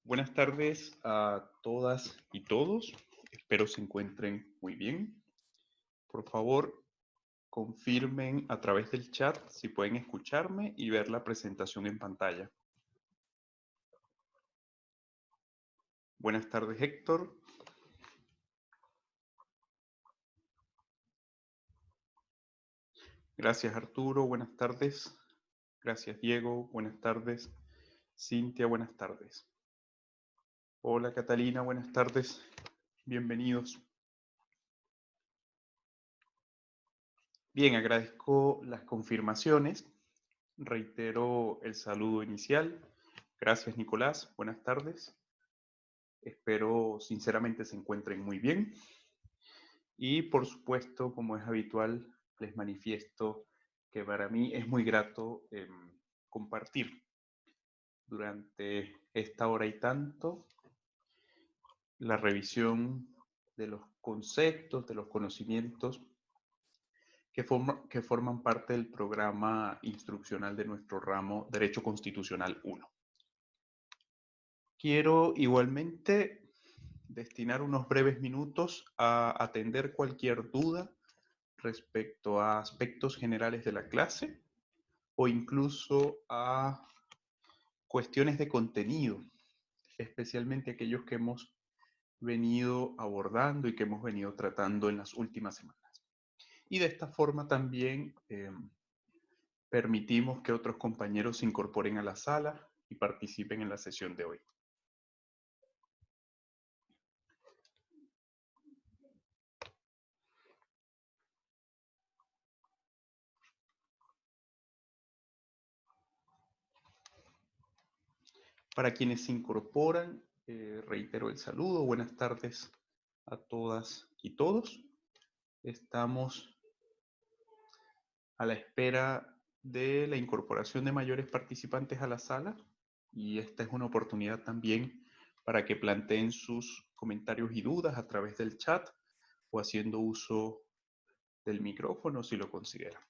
Buenas tardes a todas y todos. Espero se encuentren muy bien. Por favor, confirmen a través del chat si pueden escucharme y ver la presentación en pantalla. Buenas tardes, Héctor. Gracias, Arturo. Buenas tardes. Gracias, Diego. Buenas tardes. Cintia, buenas tardes. Hola, Catalina. Buenas tardes. Bienvenidos. Bien, agradezco las confirmaciones. Reitero el saludo inicial. Gracias, Nicolás. Buenas tardes. Espero sinceramente se encuentren muy bien. Y por supuesto, como es habitual, les manifiesto que para mí es muy grato compartir durante esta hora y tanto la revisión de los conceptos, de los conocimientos que forman parte del programa instruccional de nuestro ramo Derecho Constitucional 1. Quiero igualmente destinar unos breves minutos a atender cualquier duda respecto a aspectos generales de la clase o incluso a cuestiones de contenido, especialmente aquellos que hemos venido abordando y que hemos venido tratando en las últimas semanas. Y de esta forma también permitimos que otros compañeros se incorporen a la sala y participen en la sesión de hoy. Para quienes se incorporan, reitero el saludo. Buenas tardes a todas y todos. Estamos a la espera de la incorporación de mayores participantes a la sala y esta es una oportunidad también para que planteen sus comentarios y dudas a través del chat o haciendo uso del micrófono si lo consideran.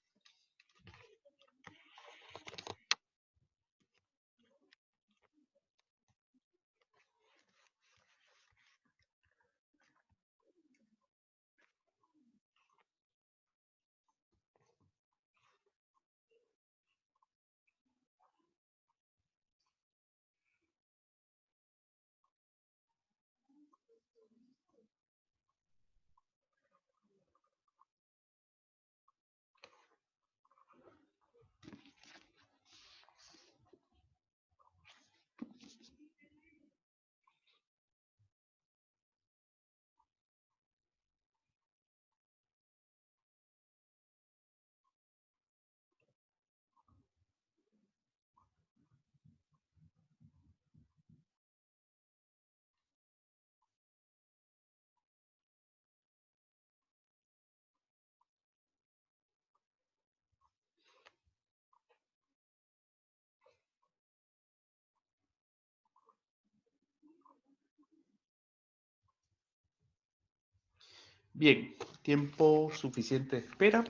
Bien, tiempo suficiente de espera.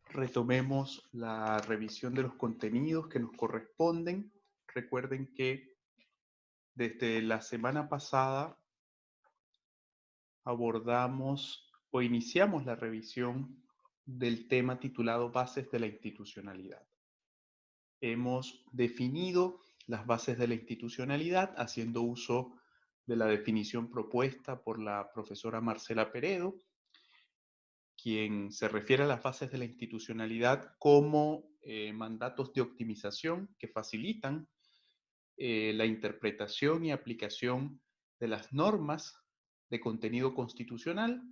Retomemos la revisión de los contenidos que nos corresponden. Recuerden que desde la semana pasada abordamos o iniciamos la revisión del tema titulado Bases de la Institucionalidad. Hemos definido las bases de la institucionalidad haciendo uso de la definición propuesta por la profesora Marcela Peredo, quien se refiere a las bases de la institucionalidad como mandatos de optimización que facilitan la interpretación y aplicación de las normas de contenido constitucional,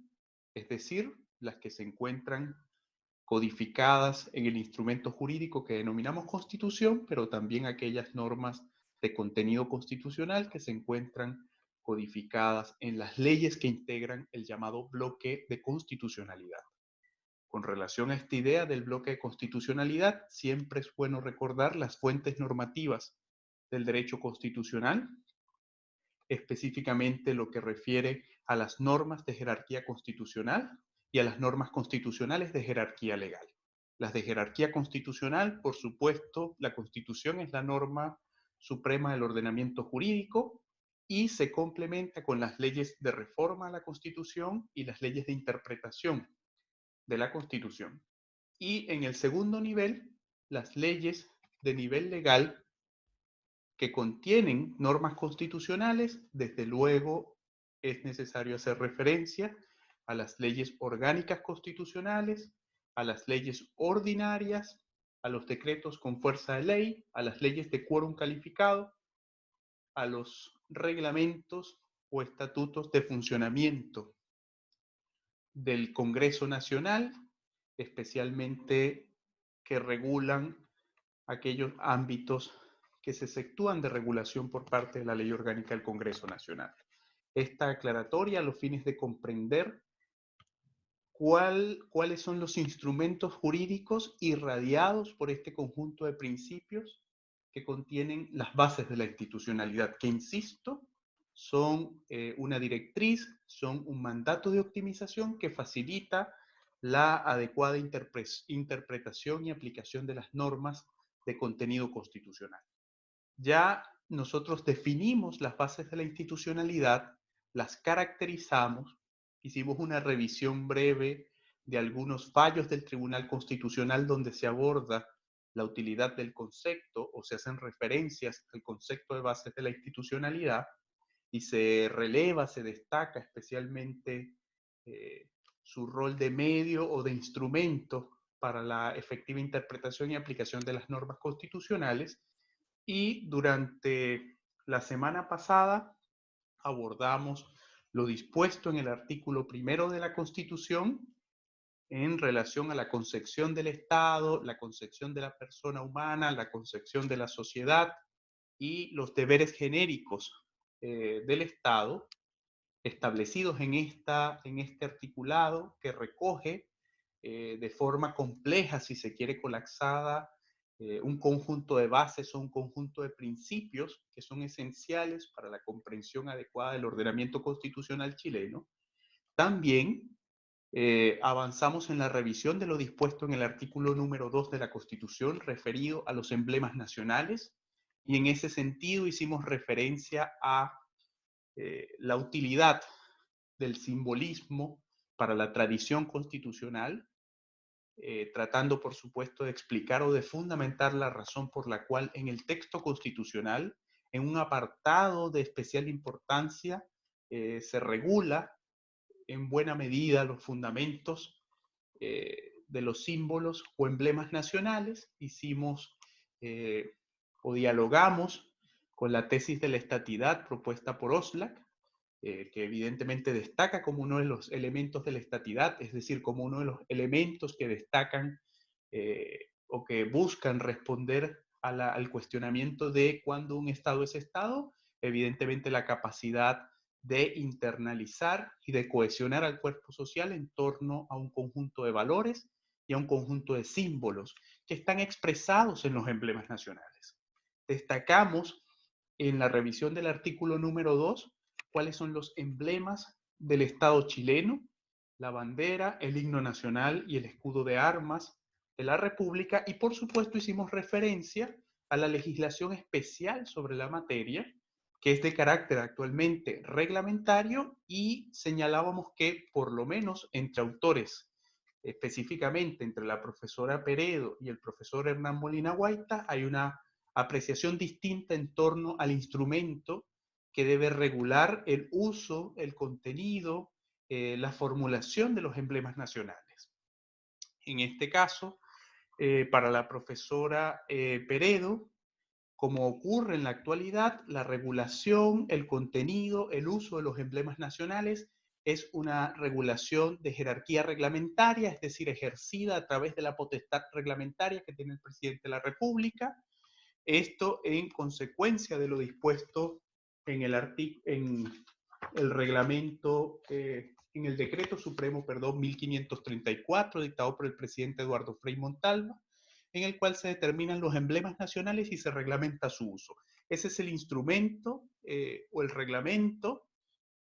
es decir, las que se encuentran codificadas en el instrumento jurídico que denominamos Constitución, pero también aquellas normas de contenido constitucional que se encuentran codificadas en las leyes que integran el llamado bloque de constitucionalidad. Con relación a esta idea del bloque de constitucionalidad, siempre es bueno recordar las fuentes normativas del derecho constitucional, específicamente lo que refiere a las normas de jerarquía constitucional y a las normas constitucionales de jerarquía legal. Las de jerarquía constitucional, por supuesto, la Constitución es la norma suprema del ordenamiento jurídico y se complementa con las leyes de reforma a la Constitución y las leyes de interpretación de la Constitución. Y en el segundo nivel, las leyes de nivel legal que contienen normas constitucionales. Desde luego es necesario hacer referencia a las leyes orgánicas constitucionales, a las leyes ordinarias, a los decretos con fuerza de ley, a las leyes de quórum calificado, a los reglamentos o estatutos de funcionamiento del Congreso Nacional, especialmente que regulan aquellos ámbitos que se efectúan de regulación por parte de la Ley Orgánica del Congreso Nacional. Esta aclaratoria a los fines de comprender cuáles son los instrumentos jurídicos irradiados por este conjunto de principios que contienen las bases de la institucionalidad, que insisto, son una directriz, son un mandato de optimización que facilita la adecuada interpretación y aplicación de las normas de contenido constitucional. Ya nosotros definimos las bases de la institucionalidad, las caracterizamos, hicimos una revisión breve de algunos fallos del Tribunal Constitucional donde se aborda la utilidad del concepto o se hacen referencias al concepto de bases de la institucionalidad y se releva, se destaca especialmente su rol de medio o de instrumento para la efectiva interpretación y aplicación de las normas constitucionales. Y durante la semana pasada abordamos lo dispuesto en el artículo 1 de la Constitución en relación a la concepción del Estado, la concepción de la persona humana, la concepción de la sociedad y los deberes genéricos del Estado establecidos en este articulado que recoge de forma compleja, si se quiere colapsada, un conjunto de bases o un conjunto de principios que son esenciales para la comprensión adecuada del ordenamiento constitucional chileno. También avanzamos en la revisión de lo dispuesto en el artículo número 2 de la Constitución referido a los emblemas nacionales y en ese sentido hicimos referencia a la utilidad del simbolismo para la tradición constitucional, tratando por supuesto de explicar o de fundamentar la razón por la cual en el texto constitucional, en un apartado de especial importancia, se regula en buena medida los fundamentos de los símbolos o emblemas nacionales. Hicimos o dialogamos con la tesis de la estatidad propuesta por Oslac, que evidentemente destaca como uno de los elementos de la estatidad, es decir, como uno de los elementos que destacan o que buscan responder al cuestionamiento de cuándo un Estado es Estado, evidentemente la capacidad de internalizar y de cohesionar al cuerpo social en torno a un conjunto de valores y a un conjunto de símbolos que están expresados en los emblemas nacionales. Destacamos en la revisión del artículo número 2 cuáles son los emblemas del Estado chileno, la bandera, el himno nacional y el escudo de armas de la República, y por supuesto hicimos referencia a la legislación especial sobre la materia, que es de carácter actualmente reglamentario, y señalábamos que por lo menos entre autores, específicamente entre la profesora Peredo y el profesor Hernán Molina Guaita, hay una apreciación distinta en torno al instrumento que debe regular el uso, el contenido, la formulación de los emblemas nacionales. En este caso, para la profesora Peredo, como ocurre en la actualidad, la regulación, el contenido, el uso de los emblemas nacionales es una regulación de jerarquía reglamentaria, es decir, ejercida a través de la potestad reglamentaria que tiene el presidente de la República. Esto en consecuencia de lo dispuesto en el reglamento, en el decreto supremo, 1534, dictado por el presidente Eduardo Frei Montalva, en el cual se determinan los emblemas nacionales y se reglamenta su uso. Ese es el instrumento o el reglamento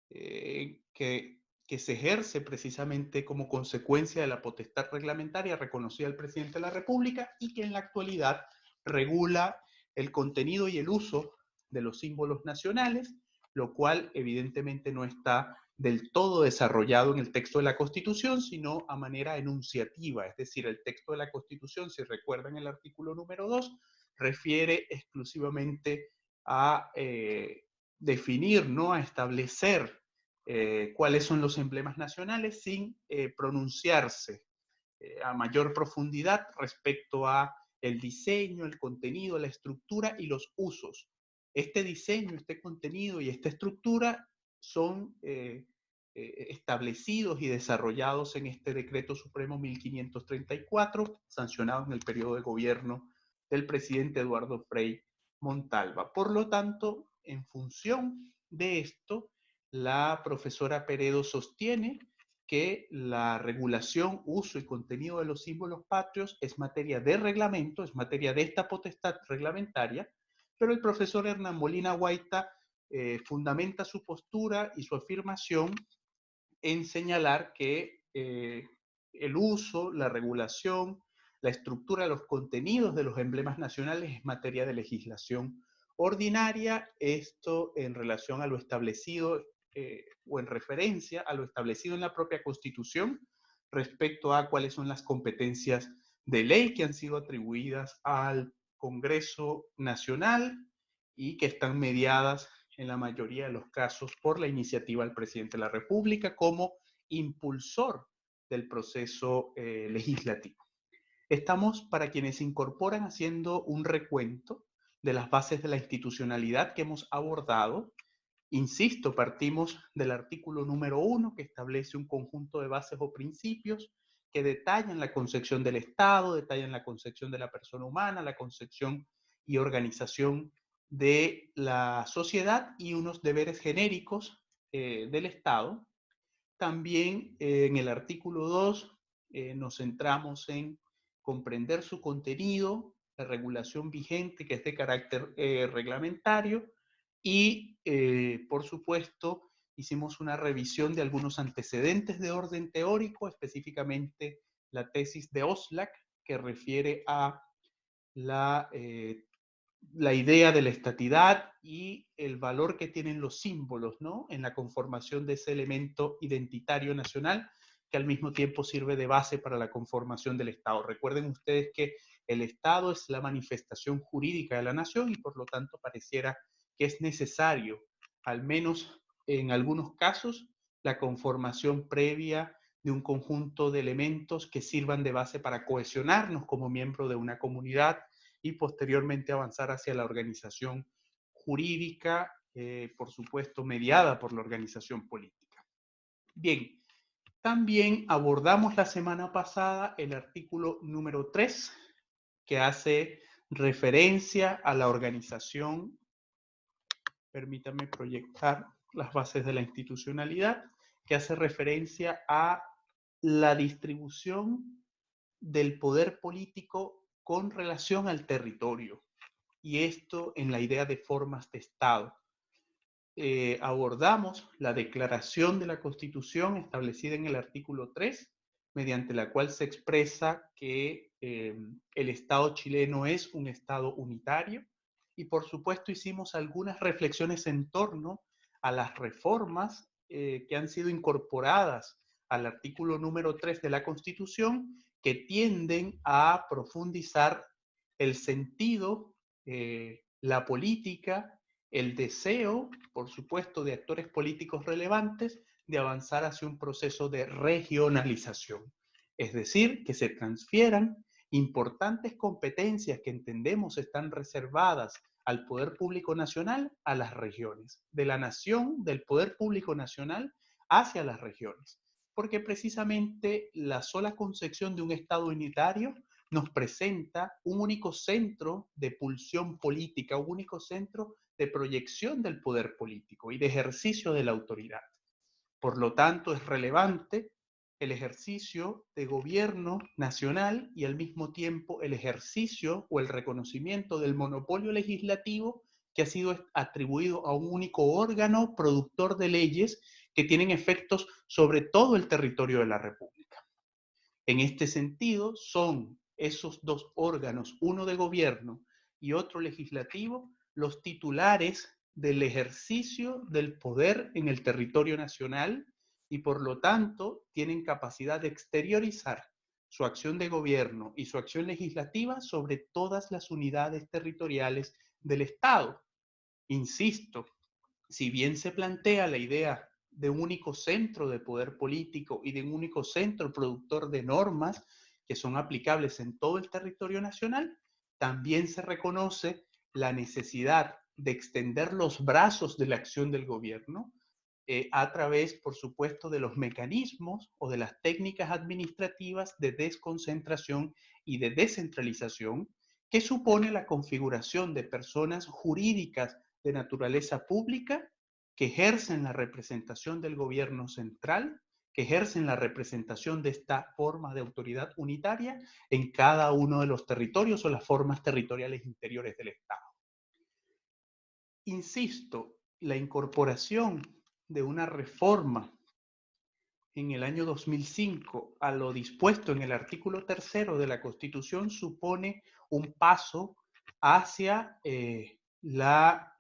que se ejerce precisamente como consecuencia de la potestad reglamentaria reconocida al presidente de la República y que en la actualidad regula el contenido y el uso de los símbolos nacionales, lo cual evidentemente no está del todo desarrollado en el texto de la Constitución, sino a manera enunciativa. Es decir, el texto de la Constitución, si recuerdan el artículo número 2, refiere exclusivamente a definir, ¿no? A establecer cuáles son los emblemas nacionales sin pronunciarse a mayor profundidad respecto a el diseño, el contenido, la estructura y los usos. Este diseño, este contenido y esta estructura son establecidos y desarrollados en este Decreto Supremo 1534, sancionado en el periodo de gobierno del presidente Eduardo Frei Montalva. Por lo tanto, en función de esto, la profesora Peredo sostiene que la regulación, uso y contenido de los símbolos patrios es materia de reglamento, es materia de esta potestad reglamentaria, pero el profesor Hernán Molina Guaita fundamenta su postura y su afirmación en señalar que el uso, la regulación, la estructura de los contenidos de los emblemas nacionales es materia de legislación ordinaria, esto en relación a lo establecido o en referencia a lo establecido en la propia Constitución respecto a cuáles son las competencias de ley que han sido atribuidas al Congreso Nacional y que están mediadas en la mayoría de los casos por la iniciativa del presidente de la República como impulsor del proceso legislativo. Estamos, para quienes se incorporan, haciendo un recuento de las bases de la institucionalidad que hemos abordado. Insisto, partimos del artículo número 1, que establece un conjunto de bases o principios que detallan la concepción del Estado, detallan la concepción de la persona humana, la concepción y organización de la sociedad y unos deberes genéricos del Estado. También en el artículo 2 nos centramos en comprender su contenido, la regulación vigente que es de carácter reglamentario y, por supuesto, hicimos una revisión de algunos antecedentes de orden teórico, específicamente la tesis de Oslac, que refiere a la la idea de la estatidad y el valor que tienen los símbolos, ¿no? En la conformación de ese elemento identitario nacional que al mismo tiempo sirve de base para la conformación del Estado. Recuerden ustedes que el Estado es la manifestación jurídica de la nación y por lo tanto pareciera que es necesario, al menos en algunos casos, la conformación previa de un conjunto de elementos que sirvan de base para cohesionarnos como miembro de una comunidad y posteriormente avanzar hacia la organización jurídica, por supuesto, mediada por la organización política. Bien, también abordamos la semana pasada el artículo número 3, que hace referencia a la organización, permítame proyectar las bases de la institucionalidad, que hace referencia a la distribución del poder político con relación al territorio, y esto en la idea de formas de Estado. Abordamos la declaración de la Constitución establecida en el artículo 3, mediante la cual se expresa que el Estado chileno es un Estado unitario, y por supuesto hicimos algunas reflexiones en torno a las reformas que han sido incorporadas al artículo número 3 de la Constitución, que tienden a profundizar el sentido, la política, el deseo, por supuesto, de actores políticos relevantes de avanzar hacia un proceso de regionalización. Es decir, que se transfieran importantes competencias que entendemos están reservadas al poder público nacional a las regiones, de la nación, del poder público nacional hacia las regiones, porque precisamente la sola concepción de un Estado unitario nos presenta un único centro de pulsión política, un único centro de proyección del poder político y de ejercicio de la autoridad. Por lo tanto, es relevante el ejercicio de gobierno nacional y al mismo tiempo el ejercicio o el reconocimiento del monopolio legislativo que ha sido atribuido a un único órgano productor de leyes que tienen efectos sobre todo el territorio de la República. En este sentido, son esos dos órganos, uno de gobierno y otro legislativo, los titulares del ejercicio del poder en el territorio nacional y por lo tanto tienen capacidad de exteriorizar su acción de gobierno y su acción legislativa sobre todas las unidades territoriales del Estado. Insisto, si bien se plantea la idea de un único centro de poder político y de un único centro productor de normas que son aplicables en todo el territorio nacional, también se reconoce la necesidad de extender los brazos de la acción del gobierno a través, por supuesto, de los mecanismos o de las técnicas administrativas de desconcentración y de descentralización que supone la configuración de personas jurídicas de naturaleza pública que ejercen la representación del gobierno central, que ejercen la representación de esta forma de autoridad unitaria en cada uno de los territorios o las formas territoriales interiores del Estado. Insisto, la incorporación de una reforma en el año 2005 a lo dispuesto en el artículo 3 de la Constitución supone un paso hacia la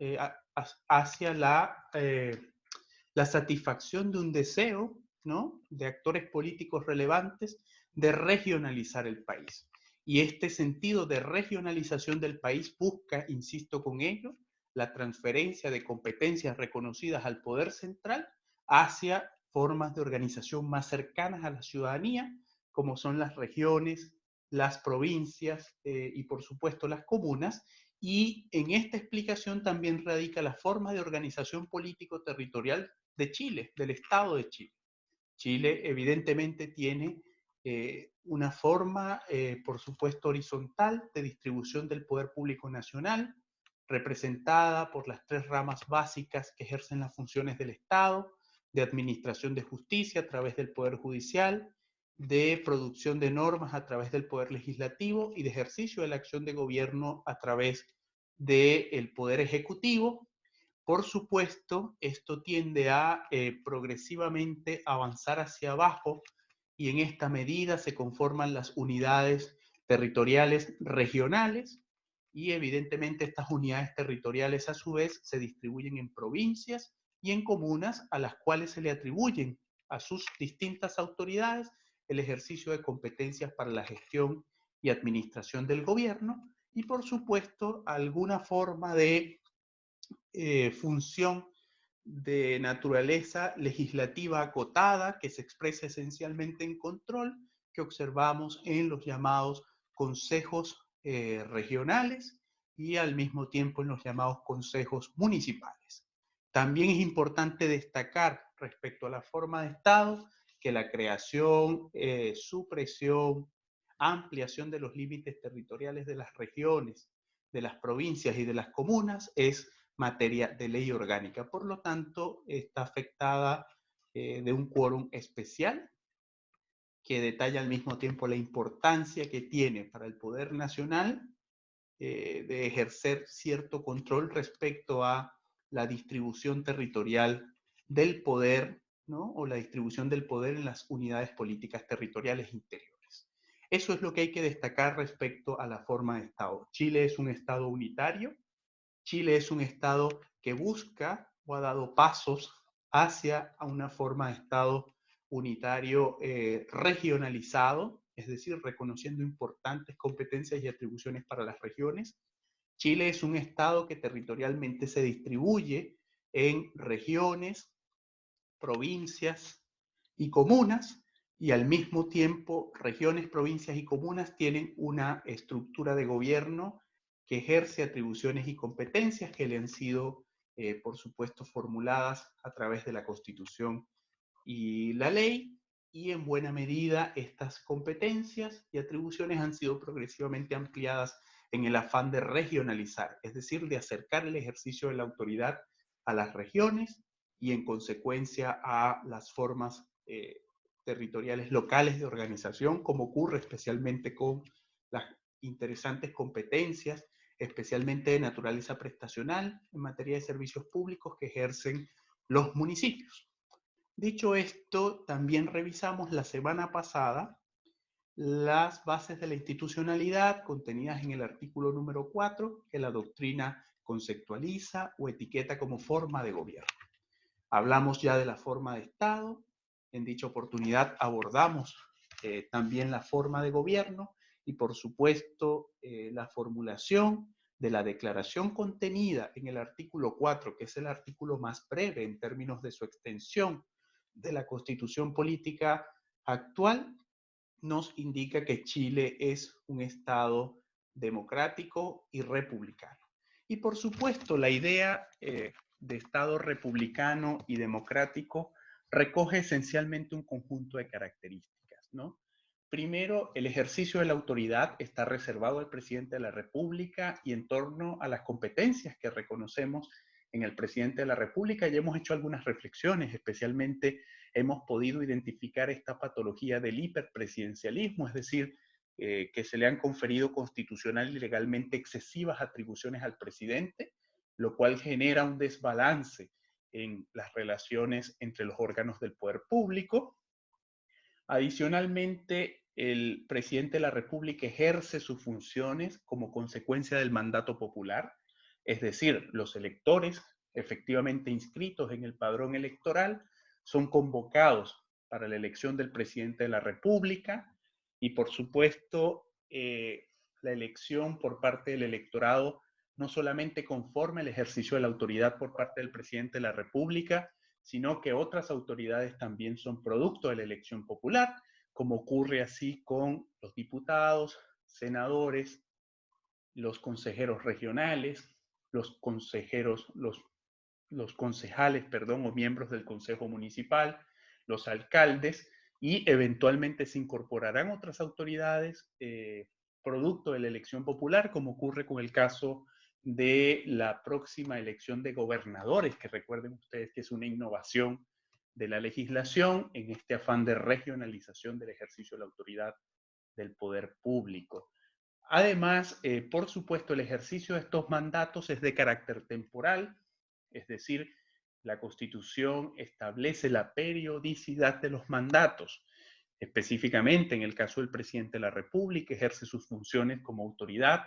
satisfacción de un deseo, ¿no?, de actores políticos relevantes de regionalizar el país. Y este sentido de regionalización del país busca, insisto con ello, la transferencia de competencias reconocidas al poder central hacia formas de organización más cercanas a la ciudadanía, como son las regiones, las provincias y por supuesto las comunas, y en esta explicación también radica la forma de organización político-territorial de Chile, del Estado de Chile. Chile evidentemente tiene una forma, por supuesto, horizontal de distribución del poder público nacional, representada por las tres ramas básicas que ejercen las funciones del Estado, de administración de justicia a través del Poder Judicial, de producción de normas a través del Poder Legislativo y de ejercicio de la acción de gobierno a través del Poder Ejecutivo. Por supuesto, esto tiende a progresivamente avanzar hacia abajo y en esta medida se conforman las unidades territoriales regionales y evidentemente estas unidades territoriales a su vez se distribuyen en provincias y en comunas a las cuales se le atribuyen a sus distintas autoridades el ejercicio de competencias para la gestión y administración del gobierno y por supuesto alguna forma de función de naturaleza legislativa acotada que se expresa esencialmente en control que observamos en los llamados consejos regionales y al mismo tiempo en los llamados consejos municipales. También es importante destacar respecto a la forma de Estado que la creación, supresión, ampliación de los límites territoriales de las regiones, de las provincias y de las comunas es materia de ley orgánica. Por lo tanto, está afectada de un quórum especial que detalla al mismo tiempo la importancia que tiene para el Poder Nacional de ejercer cierto control respecto a la distribución territorial del poder, ¿no?, o la distribución del poder en las unidades políticas territoriales interiores. Eso es lo que hay que destacar respecto a la forma de Estado. Chile es un Estado unitario. Chile es un Estado que busca o ha dado pasos hacia una forma de Estado unitario regionalizado, es decir, reconociendo importantes competencias y atribuciones para las regiones. Chile es un Estado que territorialmente se distribuye en regiones, provincias y comunas, y al mismo tiempo regiones, provincias y comunas tienen una estructura de gobierno que ejerce atribuciones y competencias que le han sido, por supuesto, formuladas a través de la Constitución y la ley, y en buena medida estas competencias y atribuciones han sido progresivamente ampliadas en el afán de regionalizar, es decir, de acercar el ejercicio de la autoridad a las regiones y en consecuencia a las formas territoriales locales de organización, como ocurre especialmente con las interesantes competencias, especialmente de naturaleza prestacional en materia de servicios públicos que ejercen los municipios. Dicho esto, también revisamos la semana pasada las bases de la institucionalidad contenidas en el artículo número 4, que la doctrina conceptualiza o etiqueta como forma de gobierno. Hablamos ya de la forma de Estado. En dicha oportunidad abordamos también la forma de gobierno y, por supuesto, la formulación de la declaración contenida en el artículo 4, que es el artículo más breve en términos de su extensión de la Constitución Política actual, nos indica que Chile es un Estado democrático y republicano. Y por supuesto, la idea de Estado republicano y democrático recoge esencialmente un conjunto de características, ¿no? Primero, el ejercicio de la autoridad está reservado al presidente de la República y en torno a las competencias que reconocemos en el presidente de la República ya hemos hecho algunas reflexiones, especialmente hemos podido identificar esta patología del hiperpresidencialismo, es decir, que se le han conferido constitucional y legalmente excesivas atribuciones al presidente, lo cual genera un desbalance en las relaciones entre los órganos del poder público. Adicionalmente, el presidente de la República ejerce sus funciones como consecuencia del mandato popular, es decir, los electores efectivamente inscritos en el padrón electoral son convocados para la elección del presidente de la República y, por supuesto, la elección por parte del electorado no solamente conforma el ejercicio de la autoridad por parte del presidente de la República, sino que otras autoridades también son producto de la elección popular, como ocurre así con los diputados, senadores, los consejeros regionales, los consejeros, los concejales, perdón, o miembros del Consejo Municipal, los alcaldes, y eventualmente se incorporarán otras autoridades producto de la elección popular, como ocurre con el caso de la próxima elección de gobernadores, que recuerden ustedes que es una innovación de la legislación en este afán de regionalización del ejercicio de la autoridad del poder público. Además, por supuesto, el ejercicio de estos mandatos es de carácter temporal, es decir, la Constitución establece la periodicidad de los mandatos. Específicamente, en el caso del presidente de la República, ejerce sus funciones como autoridad,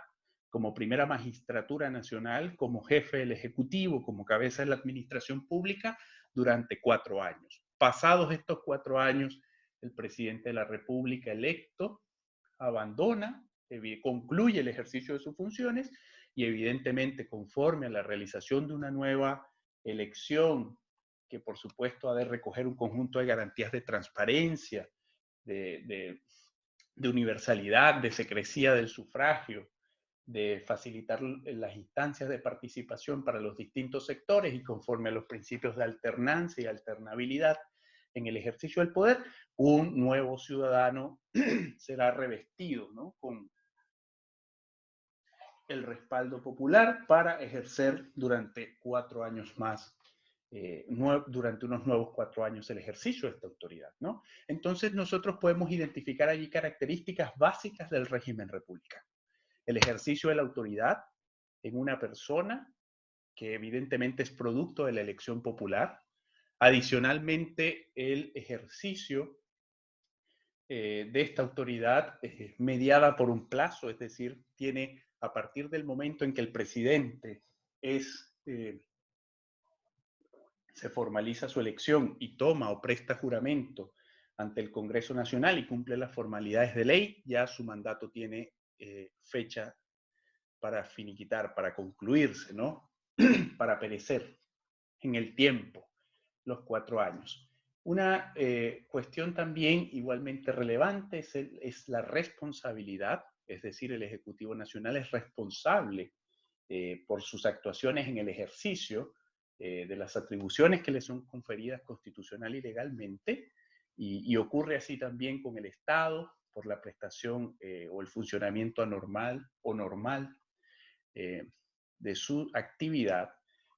como primera magistratura nacional, como jefe del Ejecutivo, como cabeza de la administración pública, durante 4 años. Pasados estos 4 años, el presidente de la República electo abandona, concluye el ejercicio de sus funciones y evidentemente conforme a la realización de una nueva elección, que por supuesto ha de recoger un conjunto de garantías de transparencia, de universalidad, de secrecía del sufragio, de facilitar las instancias de participación para los distintos sectores y conforme a los principios de alternancia y alternabilidad en el ejercicio del poder, un nuevo ciudadano será revestido, ¿no?, con el respaldo popular para ejercer durante 4 años más, durante unos nuevos 4 años el ejercicio de esta autoridad, ¿no? Entonces nosotros podemos identificar allí características básicas del régimen republicano. El ejercicio de la autoridad en una persona que evidentemente es producto de la elección popular. Adicionalmente, el ejercicio de esta autoridad mediada por un plazo, es decir, tiene a partir del momento en que el presidente se formaliza su elección y toma o presta juramento ante el Congreso Nacional y cumple las formalidades de ley, ya su mandato tiene fecha para finiquitar, para concluirse, ¿no? Para perecer en el tiempo, los 4 años. Una cuestión también igualmente relevante es la responsabilidad, es decir, el Ejecutivo Nacional es responsable por sus actuaciones en el ejercicio de las atribuciones que le son conferidas constitucional y legalmente, y ocurre así también con el Estado por la prestación o el funcionamiento anormal o normal de su actividad.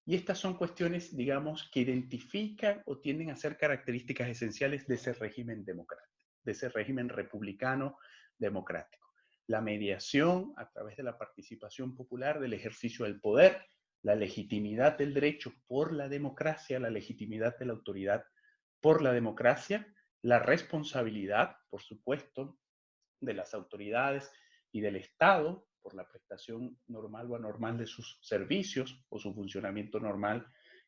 Y estas son cuestiones, digamos, que identifican o tienden a ser características esenciales de ese régimen democrático, de ese régimen republicano democrático. La mediación a través de la participación popular, del ejercicio del poder, la legitimidad del derecho por la democracia, la legitimidad de la autoridad por la democracia, la responsabilidad, por supuesto, de las autoridades y del Estado por la prestación normal o anormal de sus servicios o su funcionamiento normal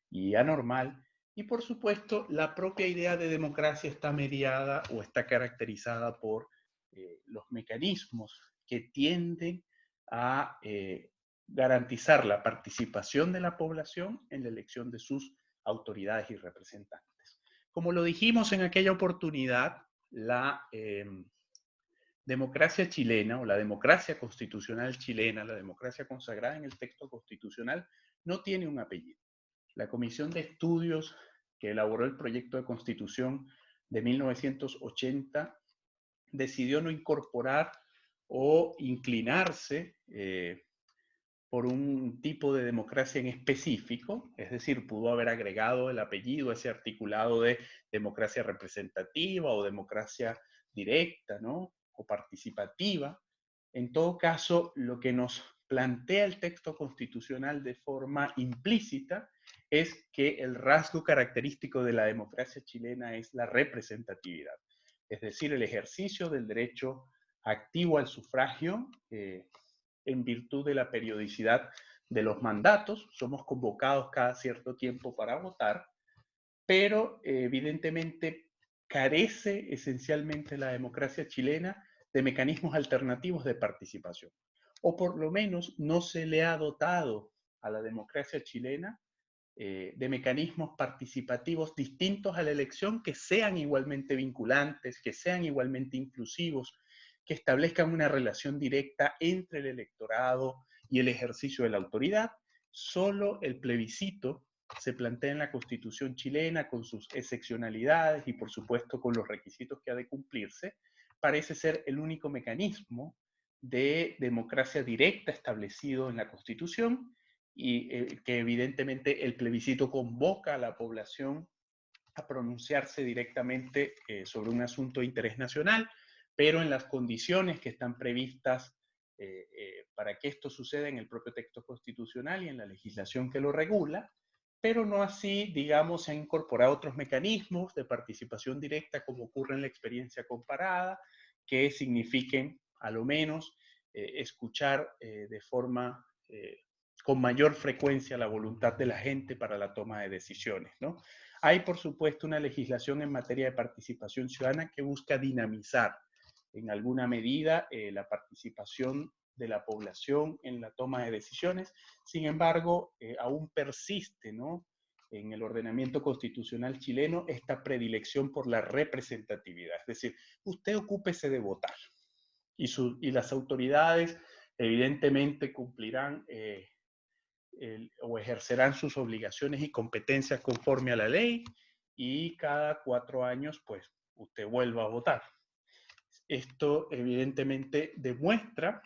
y anormal. Y por supuesto, la propia idea de democracia está mediada o está caracterizada por los mecanismos que tienden a garantizar la participación de la población en la elección de sus autoridades y representantes. Como lo dijimos en aquella oportunidad, la democracia chilena o la democracia constitucional chilena, la democracia consagrada en el texto constitucional, no tiene un apellido. La Comisión de Estudios que elaboró el proyecto de constitución de 1980 decidió no incorporar o inclinarse por un tipo de democracia en específico, es decir, pudo haber agregado el apellido, ese articulado de democracia representativa o democracia directa, ¿no? O participativa. En todo caso, lo que nos plantea el texto constitucional de forma implícita es que el rasgo característico de la democracia chilena es la representatividad, es decir, el ejercicio del derecho activo al sufragio en virtud de la periodicidad de los mandatos. Somos convocados cada cierto tiempo para votar, pero evidentemente carece esencialmente la democracia chilena de mecanismos alternativos de participación. O por lo menos no se le ha dotado a la democracia chilena de mecanismos participativos distintos a la elección que sean igualmente vinculantes, que sean igualmente inclusivos, que establezcan una relación directa entre el electorado y el ejercicio de la autoridad. Solo el plebiscito se plantea en la Constitución chilena con sus excepcionalidades y por supuesto con los requisitos que ha de cumplirse, parece ser el único mecanismo de democracia directa establecido en la Constitución y que evidentemente el plebiscito convoca a la población a pronunciarse directamente sobre un asunto de interés nacional, pero en las condiciones que están previstas para que esto suceda en el propio texto constitucional y en la legislación que lo regula, pero no así, digamos, se han incorporado otros mecanismos de participación directa como ocurre en la experiencia comparada, que signifiquen, a lo menos, escuchar de forma con mayor frecuencia la voluntad de la gente para la toma de decisiones, ¿no? Hay, por supuesto, una legislación en materia de participación ciudadana que busca dinamizar en alguna medida la participación de la población en la toma de decisiones. Sin embargo, aún persiste, ¿no?, en el ordenamiento constitucional chileno esta predilección por la representatividad. Es decir, usted ocúpese de votar y las autoridades evidentemente cumplirán o ejercerán sus obligaciones y competencias conforme a la ley y cada 4 años pues usted vuelva a votar. Esto evidentemente demuestra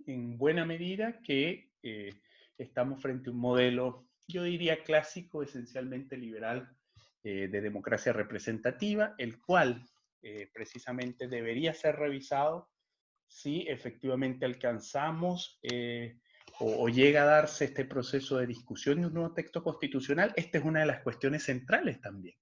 en buena medida que estamos frente a un modelo, yo diría clásico, esencialmente liberal de democracia representativa, el cual precisamente debería ser revisado si efectivamente alcanzamos o llega a darse este proceso de discusión de un nuevo texto constitucional. Esta es una de las cuestiones centrales también.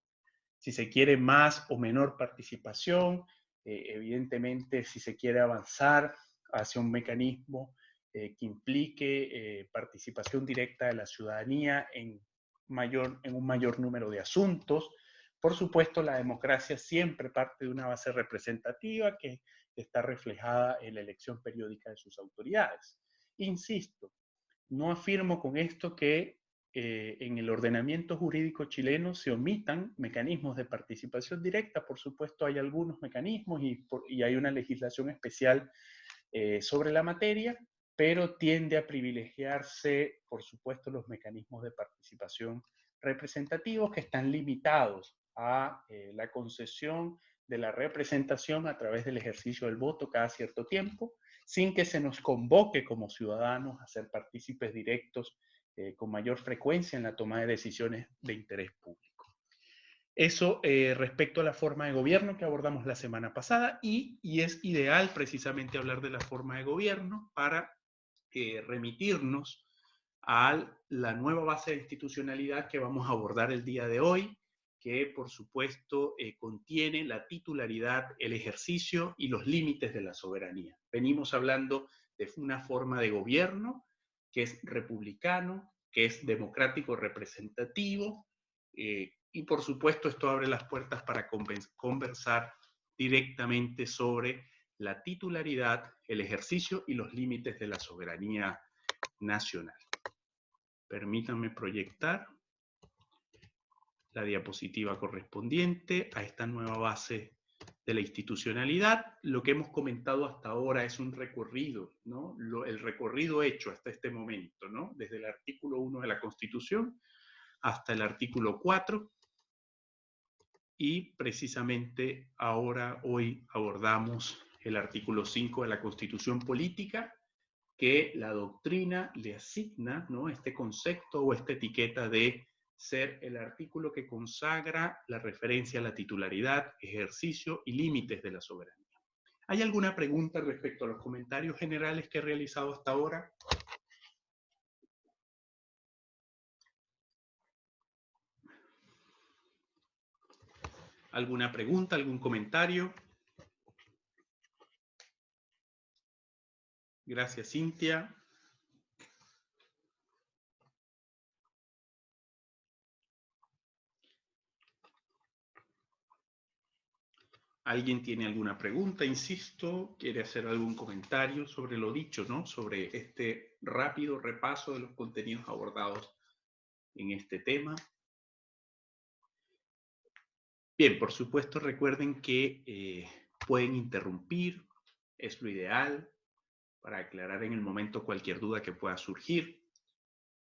Si se quiere más o menor participación, evidentemente si se quiere avanzar hacia un mecanismo que implique participación directa de la ciudadanía en un mayor número de asuntos. Por supuesto, la democracia siempre parte de una base representativa que está reflejada en la elección periódica de sus autoridades. Insisto, no afirmo con esto que en el ordenamiento jurídico chileno se omitan mecanismos de participación directa. Por supuesto, hay algunos mecanismos y hay una legislación especial sobre la materia, pero tiende a privilegiarse, por supuesto, los mecanismos de participación representativos que están limitados a la concesión de la representación a través del ejercicio del voto cada cierto tiempo, sin que se nos convoque como ciudadanos a ser partícipes directos con mayor frecuencia en la toma de decisiones de interés público. Eso respecto a la forma de gobierno que abordamos la semana pasada y es ideal precisamente hablar de la forma de gobierno para remitirnos a la nueva base de institucionalidad que vamos a abordar el día de hoy, que por supuesto contiene la titularidad, el ejercicio y los límites de la soberanía. Venimos hablando de una forma de gobierno que es republicano, que es democrático representativo, y por supuesto esto abre las puertas para conversar directamente sobre la titularidad, el ejercicio y los límites de la soberanía nacional. Permítanme proyectar la diapositiva correspondiente a esta nueva base de la institucionalidad. Lo que hemos comentado hasta ahora es un recorrido, ¿no? El recorrido hecho hasta este momento, ¿no? Desde el artículo 1 de la Constitución hasta el artículo 4. Y precisamente ahora, hoy, abordamos el artículo 5 de la Constitución Política, que la doctrina le asigna, ¿no?, este concepto o esta etiqueta de ser el artículo que consagra la referencia a la titularidad, ejercicio y límites de la soberanía. ¿Hay alguna pregunta respecto a los comentarios generales que he realizado hasta ahora? ¿Alguna pregunta, algún comentario? Gracias, Cintia. ¿Alguien tiene alguna pregunta? Insisto, ¿quiere hacer algún comentario sobre lo dicho, ¿no? Sobre este rápido repaso de los contenidos abordados en este tema. Bien, por supuesto, recuerden que pueden interrumpir, es lo ideal, para aclarar en el momento cualquier duda que pueda surgir.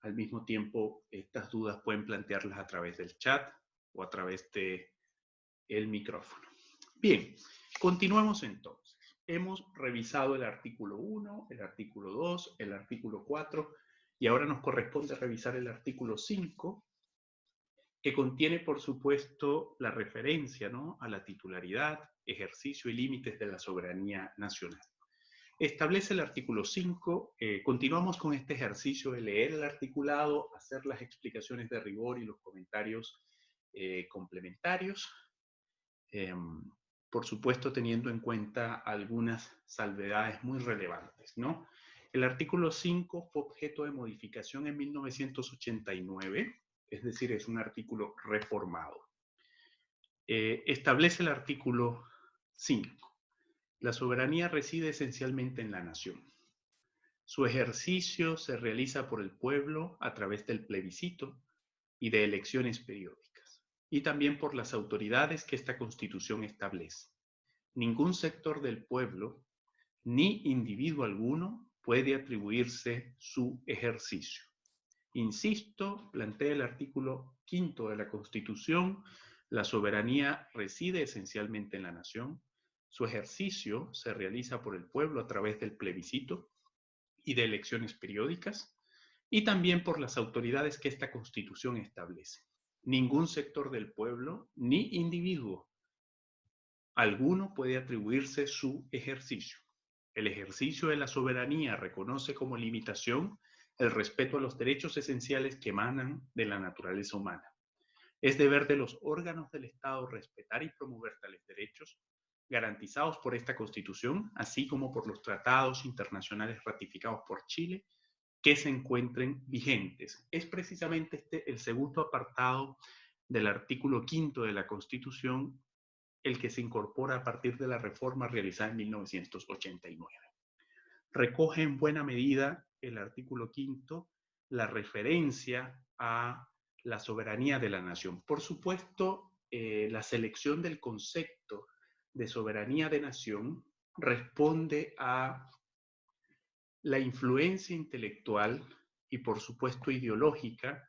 Al mismo tiempo, estas dudas pueden plantearlas a través del chat o a través del micrófono. Bien, continuamos entonces. Hemos revisado el artículo 1, el artículo 2, el artículo 4, y ahora nos corresponde revisar el artículo 5, que contiene, por supuesto, la referencia, ¿no?, a la titularidad, ejercicio y límites de la soberanía nacional. Establece el artículo 5, continuamos con este ejercicio de leer el articulado, hacer las explicaciones de rigor y los comentarios complementarios, por supuesto teniendo en cuenta algunas salvedades muy relevantes, ¿no? El artículo 5 fue objeto de modificación en 1989, es decir, es un artículo reformado. Establece el artículo 5. La soberanía reside esencialmente en la nación. Su ejercicio se realiza por el pueblo a través del plebiscito y de elecciones periódicas, y también por las autoridades que esta Constitución establece. Ningún sector del pueblo, ni individuo alguno, puede atribuirse su ejercicio. Insisto, plantea el artículo 5 de la Constitución, la soberanía reside esencialmente en la nación, su ejercicio se realiza por el pueblo a través del plebiscito y de elecciones periódicas, y también por las autoridades que esta Constitución establece. Ningún sector del pueblo, ni individuo alguno, puede atribuirse su ejercicio. El ejercicio de la soberanía reconoce como limitación el respeto a los derechos esenciales que emanan de la naturaleza humana. Es deber de los órganos del Estado respetar y promover tales derechos, garantizados por esta Constitución, así como por los tratados internacionales ratificados por Chile, que se encuentren vigentes. Es precisamente este el segundo apartado del artículo 5 de la Constitución el que se incorpora a partir de la reforma realizada en 1989. Recoge en buena medida el artículo 5 la referencia a la soberanía de la nación. Por supuesto, la selección del concepto de soberanía de nación responde a la influencia intelectual y, por supuesto, ideológica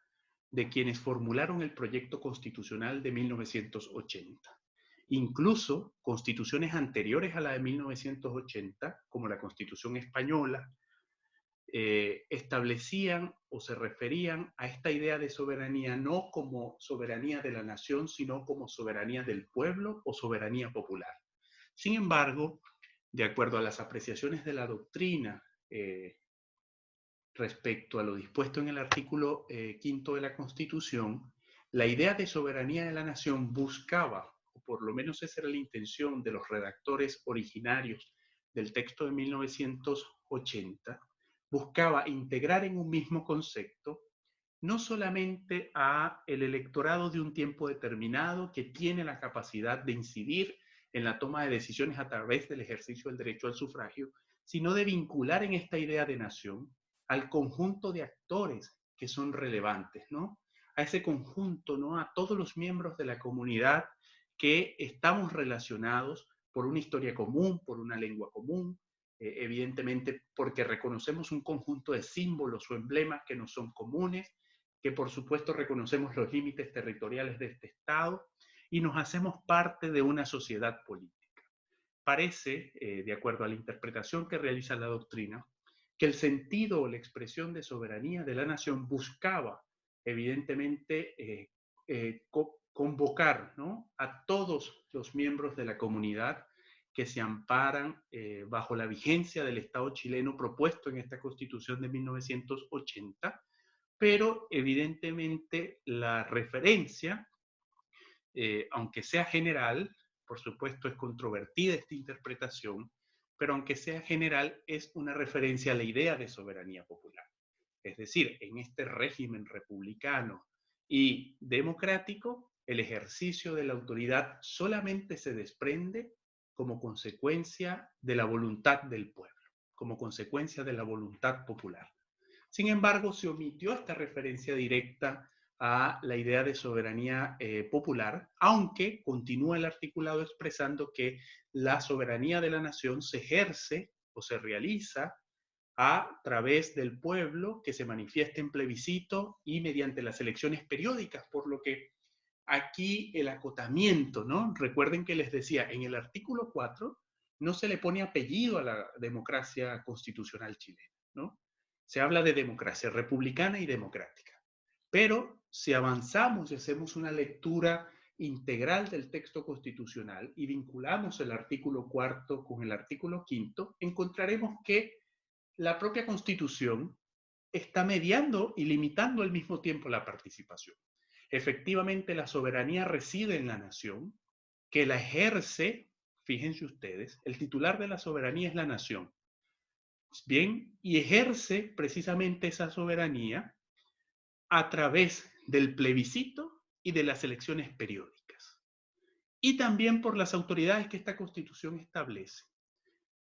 de quienes formularon el proyecto constitucional de 1980. Incluso constituciones anteriores a la de 1980, como la Constitución Española, establecían o se referían a esta idea de soberanía no como soberanía de la nación, sino como soberanía del pueblo o soberanía popular. Sin embargo, de acuerdo a las apreciaciones de la doctrina respecto a lo dispuesto en el artículo 5 de la Constitución, La idea de soberanía de la nación buscaba, o por lo menos esa era la intención de los redactores originarios del texto de 1980, buscaba integrar en un mismo concepto no solamente a el electorado de un tiempo determinado que tiene la capacidad de incidir en la toma de decisiones a través del ejercicio del derecho al sufragio, sino de vincular en esta idea de nación al conjunto de actores que son relevantes, ¿no? A ese conjunto, ¿no? A todos los miembros de la comunidad que estamos relacionados por una historia común, por una lengua común, evidentemente porque reconocemos un conjunto de símbolos o emblemas que nos son comunes, que por supuesto reconocemos los límites territoriales de este Estado y nos hacemos parte de una sociedad política. Parece, de acuerdo a la interpretación que realiza la doctrina, que el sentido o la expresión de soberanía de la nación buscaba, evidentemente, convocar, ¿no?, a todos los miembros de la comunidad que se amparan bajo la vigencia del Estado chileno propuesto en esta Constitución de 1980, pero evidentemente la referencia, aunque sea general, por supuesto es controvertida esta interpretación, pero aunque sea general es una referencia a la idea de soberanía popular. Es decir, en este régimen republicano y democrático, el ejercicio de la autoridad solamente se desprende como consecuencia de la voluntad del pueblo, como consecuencia de la voluntad popular. Sin embargo, se omitió esta referencia directa a la idea de soberanía popular, aunque continúa el articulado expresando que la soberanía de la nación se ejerce o se realiza a través del pueblo que se manifiesta en plebiscito y mediante las elecciones periódicas, por lo que aquí el acotamiento, ¿no? Recuerden que les decía, en el artículo 4 no se le pone apellido a la democracia constitucional chilena, ¿no? Se habla de democracia republicana y democrática. Pero si avanzamos y hacemos una lectura integral del texto constitucional y vinculamos el artículo 4 con el artículo 5, encontraremos que la propia Constitución está mediando y limitando al mismo tiempo la participación. Efectivamente, la soberanía reside en la nación, que la ejerce, fíjense ustedes, el titular de la soberanía es la nación. Bien, y ejerce precisamente esa soberanía a través del plebiscito y de las elecciones periódicas. Y también por las autoridades que esta Constitución establece.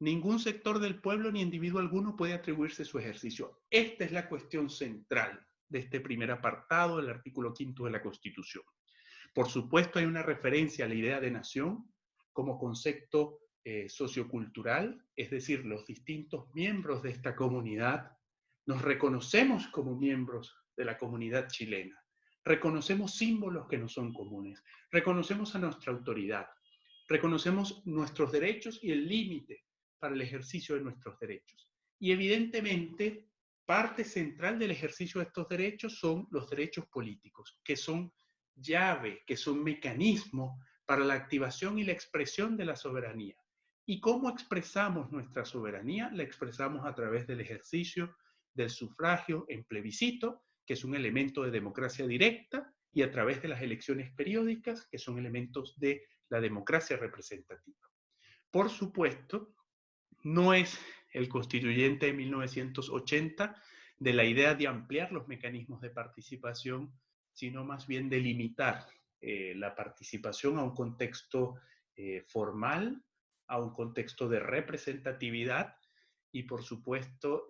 Ningún sector del pueblo ni individuo alguno puede atribuirse su ejercicio. Esta es la cuestión central de este primer apartado del artículo 5 de la Constitución. Por supuesto, hay una referencia a la idea de nación como concepto sociocultural, es decir, los distintos miembros de esta comunidad nos reconocemos como miembros de la comunidad chilena, reconocemos símbolos que nos son comunes, reconocemos a nuestra autoridad, reconocemos nuestros derechos y el límite para el ejercicio de nuestros derechos. Y evidentemente, parte central del ejercicio de estos derechos son los derechos políticos, que son llave, que son mecanismo para la activación y la expresión de la soberanía. ¿Y cómo expresamos nuestra soberanía? La expresamos a través del ejercicio del sufragio en plebiscito, que es un elemento de democracia directa, y a través de las elecciones periódicas, que son elementos de la democracia representativa. Por supuesto, no es el constituyente de 1980 de la idea de ampliar los mecanismos de participación, sino más bien de limitar la participación a un contexto formal, a un contexto de representatividad y, por supuesto,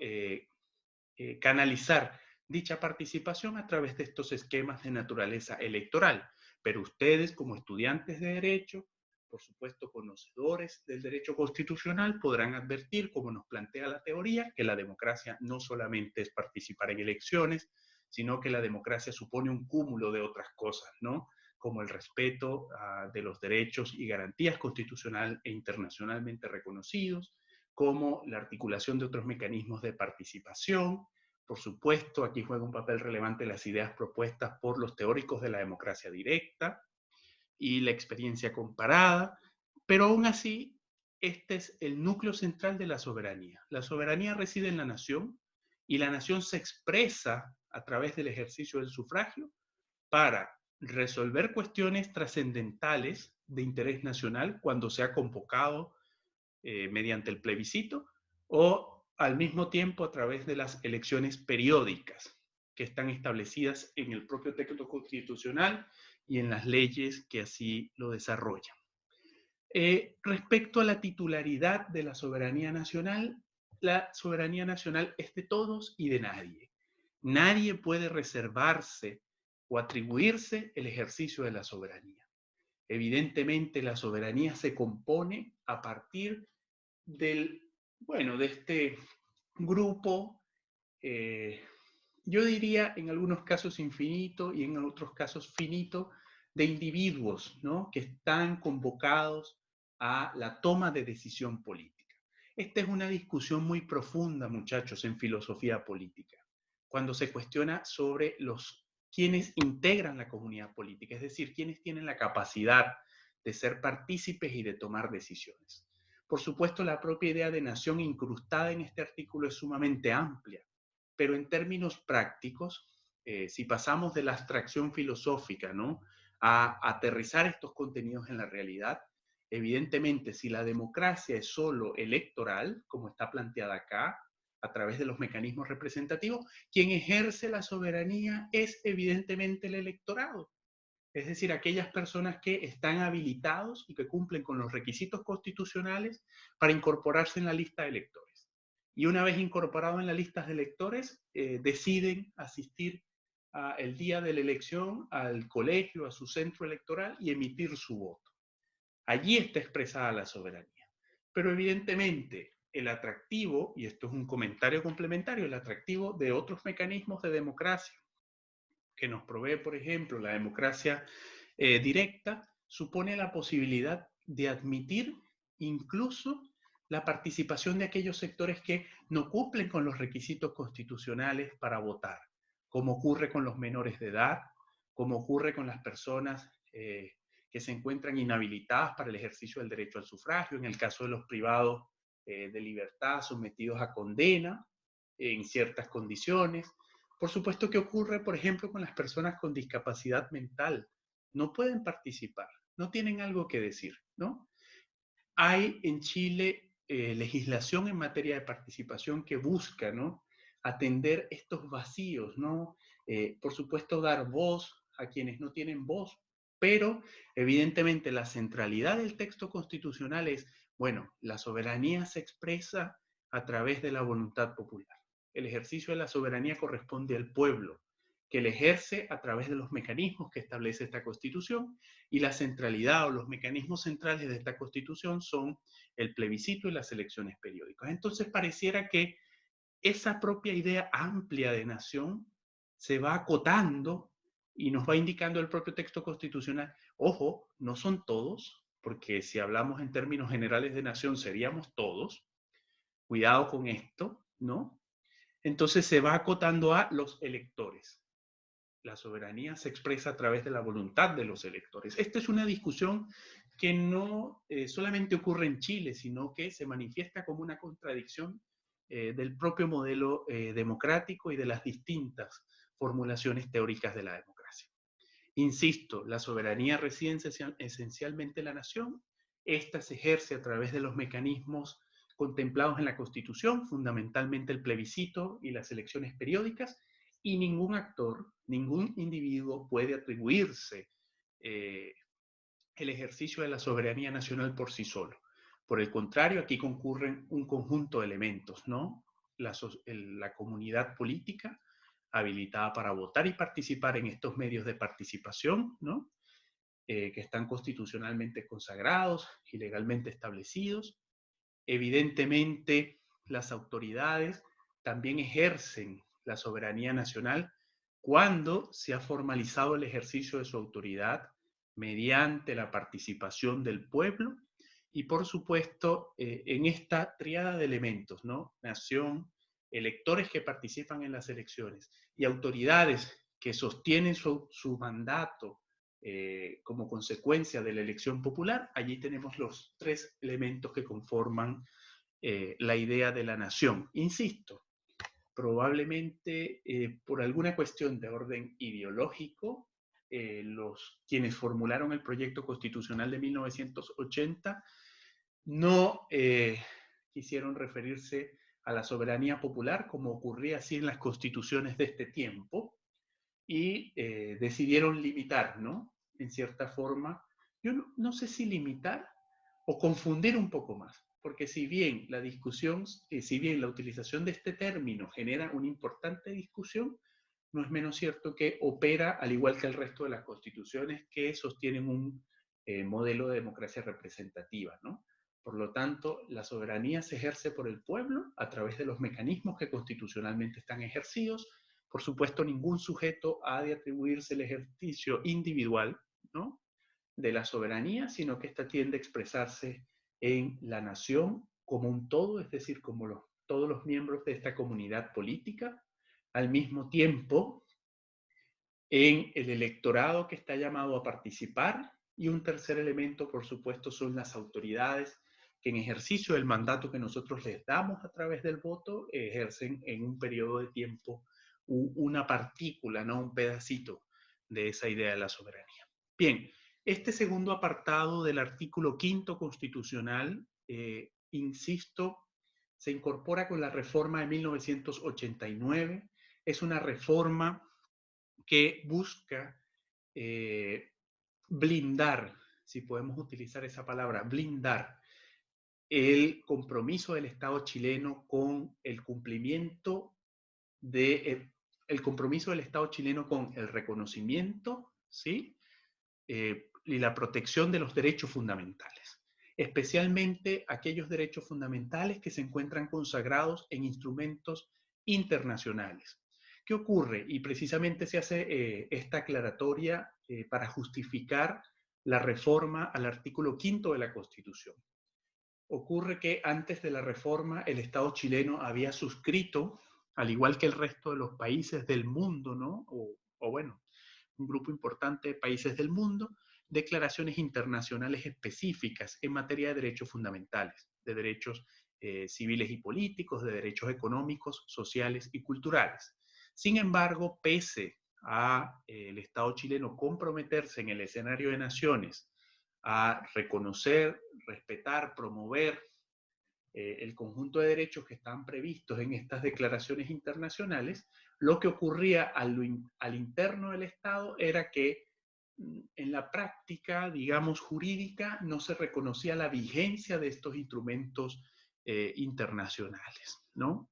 canalizar dicha participación a través de estos esquemas de naturaleza electoral. Pero ustedes, como estudiantes de Derecho, por supuesto conocedores del derecho constitucional, podrán advertir, como nos plantea la teoría, que la democracia no solamente es participar en elecciones, sino que la democracia supone un cúmulo de otras cosas, ¿no? Como el respeto de los derechos y garantías constitucional e internacionalmente reconocidos, como la articulación de otros mecanismos de participación. Por supuesto, aquí juega un papel relevante las ideas propuestas por los teóricos de la democracia directa y la experiencia comparada, pero aún así, este es el núcleo central de la soberanía. La soberanía reside en la nación y la nación se expresa a través del ejercicio del sufragio para resolver cuestiones trascendentales de interés nacional cuando se ha convocado mediante el plebiscito o al mismo tiempo a través de las elecciones periódicas que están establecidas en el propio texto constitucional y en las leyes que así lo desarrollan. Respecto a la titularidad de la soberanía nacional es de todos y de nadie. Nadie puede reservarse o atribuirse el ejercicio de la soberanía. Evidentemente, la soberanía se compone a partir de este grupo, yo diría en algunos casos infinito y en otros casos finito, de individuos, ¿no?, que están convocados a la toma de decisión política. Esta es una discusión muy profunda, muchachos, en filosofía política, cuando se cuestiona sobre quienes integran la comunidad política, es decir, quienes tienen la capacidad de ser partícipes y de tomar decisiones. Por supuesto, la propia idea de nación incrustada en este artículo es sumamente amplia, pero en términos prácticos, si pasamos de la abstracción filosófica, ¿no?, a aterrizar estos contenidos en la realidad, evidentemente, si la democracia es solo electoral, como está planteada acá, a través de los mecanismos representativos, quien ejerce la soberanía es evidentemente el electorado. Es decir, aquellas personas que están habilitados y que cumplen con los requisitos constitucionales para incorporarse en la lista de electores. Y una vez incorporados en la lista de electores, deciden asistir el día de la elección al colegio, a su centro electoral y emitir su voto. Allí está expresada la soberanía. Pero evidentemente el atractivo, y esto es un comentario complementario, el atractivo de otros mecanismos de democracia que nos provee, por ejemplo, la democracia directa, supone la posibilidad de admitir incluso la participación de aquellos sectores que no cumplen con los requisitos constitucionales para votar, como ocurre con los menores de edad, como ocurre con las personas que se encuentran inhabilitadas para el ejercicio del derecho al sufragio, en el caso de los privados de libertad sometidos a condena en ciertas condiciones. Por supuesto que ocurre, por ejemplo, con las personas con discapacidad mental. No pueden participar, no tienen algo que decir, ¿no? Hay en Chile legislación en materia de participación que busca, ¿no?, atender estos vacíos, ¿no? Por supuesto, dar voz a quienes no tienen voz, pero evidentemente la centralidad del texto constitucional es, bueno, la soberanía se expresa a través de la voluntad popular. El ejercicio de la soberanía corresponde al pueblo, que le ejerce a través de los mecanismos que establece esta Constitución, y la centralidad o los mecanismos centrales de esta Constitución son el plebiscito y las elecciones periódicas. Entonces pareciera que esa propia idea amplia de nación se va acotando y nos va indicando el propio texto constitucional. Ojo, no son todos, porque si hablamos en términos generales de nación seríamos todos. Cuidado con esto, ¿no? Entonces se va acotando a los electores. La soberanía se expresa a través de la voluntad de los electores. Esta es una discusión que no solamente ocurre en Chile, sino que se manifiesta como una contradicción del propio modelo democrático y de las distintas formulaciones teóricas de la democracia. Insisto, la soberanía reside esencialmente en la nación. Esta se ejerce a través de los mecanismos contemplados en la Constitución, fundamentalmente el plebiscito y las elecciones periódicas, y ningún actor, ningún individuo puede atribuirse el ejercicio de la soberanía nacional por sí solo. Por el contrario, aquí concurren un conjunto de elementos, ¿no? La comunidad política habilitada para votar y participar en estos medios de participación, ¿no?, que están constitucionalmente consagrados y legalmente establecidos. Evidentemente, las autoridades también ejercen la soberanía nacional cuando se ha formalizado el ejercicio de su autoridad mediante la participación del pueblo y, por supuesto, en esta tríada de elementos, ¿no? Nación, electores que participan en las elecciones y autoridades que sostienen su mandato como consecuencia de la elección popular. Allí tenemos los tres elementos que conforman la idea de la nación. Insisto, probablemente por alguna cuestión de orden ideológico, quienes formularon el proyecto constitucional de 1980 no quisieron referirse a la soberanía popular como ocurría así en las constituciones de este tiempo y decidieron limitar, ¿no? En cierta forma, yo no sé si limitar o confundir un poco más, porque si bien la discusión, si bien la utilización de este término genera una importante discusión, no es menos cierto que opera al igual que el resto de las constituciones que sostienen un modelo de democracia representativa, ¿no? Por lo tanto, la soberanía se ejerce por el pueblo a través de los mecanismos que constitucionalmente están ejercidos. Por supuesto, ningún sujeto ha de atribuirse el ejercicio individual, ¿no?, de la soberanía, sino que ésta tiende a expresarse en la nación como un todo, es decir, como todos los miembros de esta comunidad política, al mismo tiempo en el electorado que está llamado a participar, y un tercer elemento, por supuesto, son las autoridades que en ejercicio del mandato que nosotros les damos a través del voto, ejercen en un periodo de tiempo una partícula, no un pedacito de esa idea de la soberanía. Bien, este segundo apartado del artículo 5º constitucional, insisto, se incorpora con la reforma de 1989. Es una reforma que busca blindar, si podemos utilizar esa palabra, blindar el compromiso del Estado chileno con el cumplimiento el compromiso del Estado chileno con el reconocimiento, ¿sí?, y la protección de los derechos fundamentales, especialmente aquellos derechos fundamentales que se encuentran consagrados en instrumentos internacionales. ¿Qué ocurre? Y precisamente se hace esta aclaratoria para justificar la reforma al artículo 5º de la Constitución. Ocurre que antes de la reforma el Estado chileno había suscrito, al igual que el resto de los países del mundo, ¿no?, o bueno, un grupo importante de países del mundo, declaraciones internacionales específicas en materia de derechos fundamentales, de derechos civiles y políticos, de derechos económicos, sociales y culturales. Sin embargo, pese a el Estado chileno comprometerse en el escenario de naciones a reconocer, respetar, promover el conjunto de derechos que están previstos en estas declaraciones internacionales, lo que ocurría al interno del Estado era que en la práctica, digamos, jurídica, no se reconocía la vigencia de estos instrumentos internacionales, ¿no?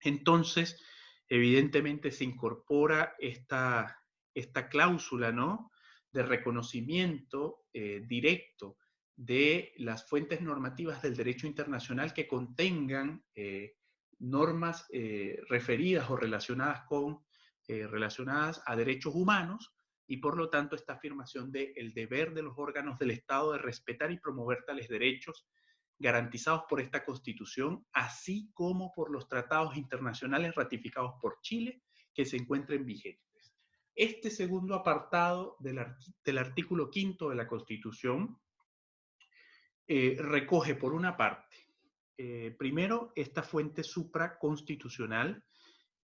Entonces, evidentemente se incorpora esta cláusula, ¿no?, de reconocimiento directo de las fuentes normativas del derecho internacional que contengan normas referidas o relacionadas a derechos humanos, y por lo tanto esta afirmación del deber de los órganos del Estado de respetar y promover tales derechos garantizados por esta Constitución, así como por los tratados internacionales ratificados por Chile que se encuentren vigentes. Este segundo apartado del artículo 5º de la Constitución recoge, por una parte, primero, esta fuente supraconstitucional.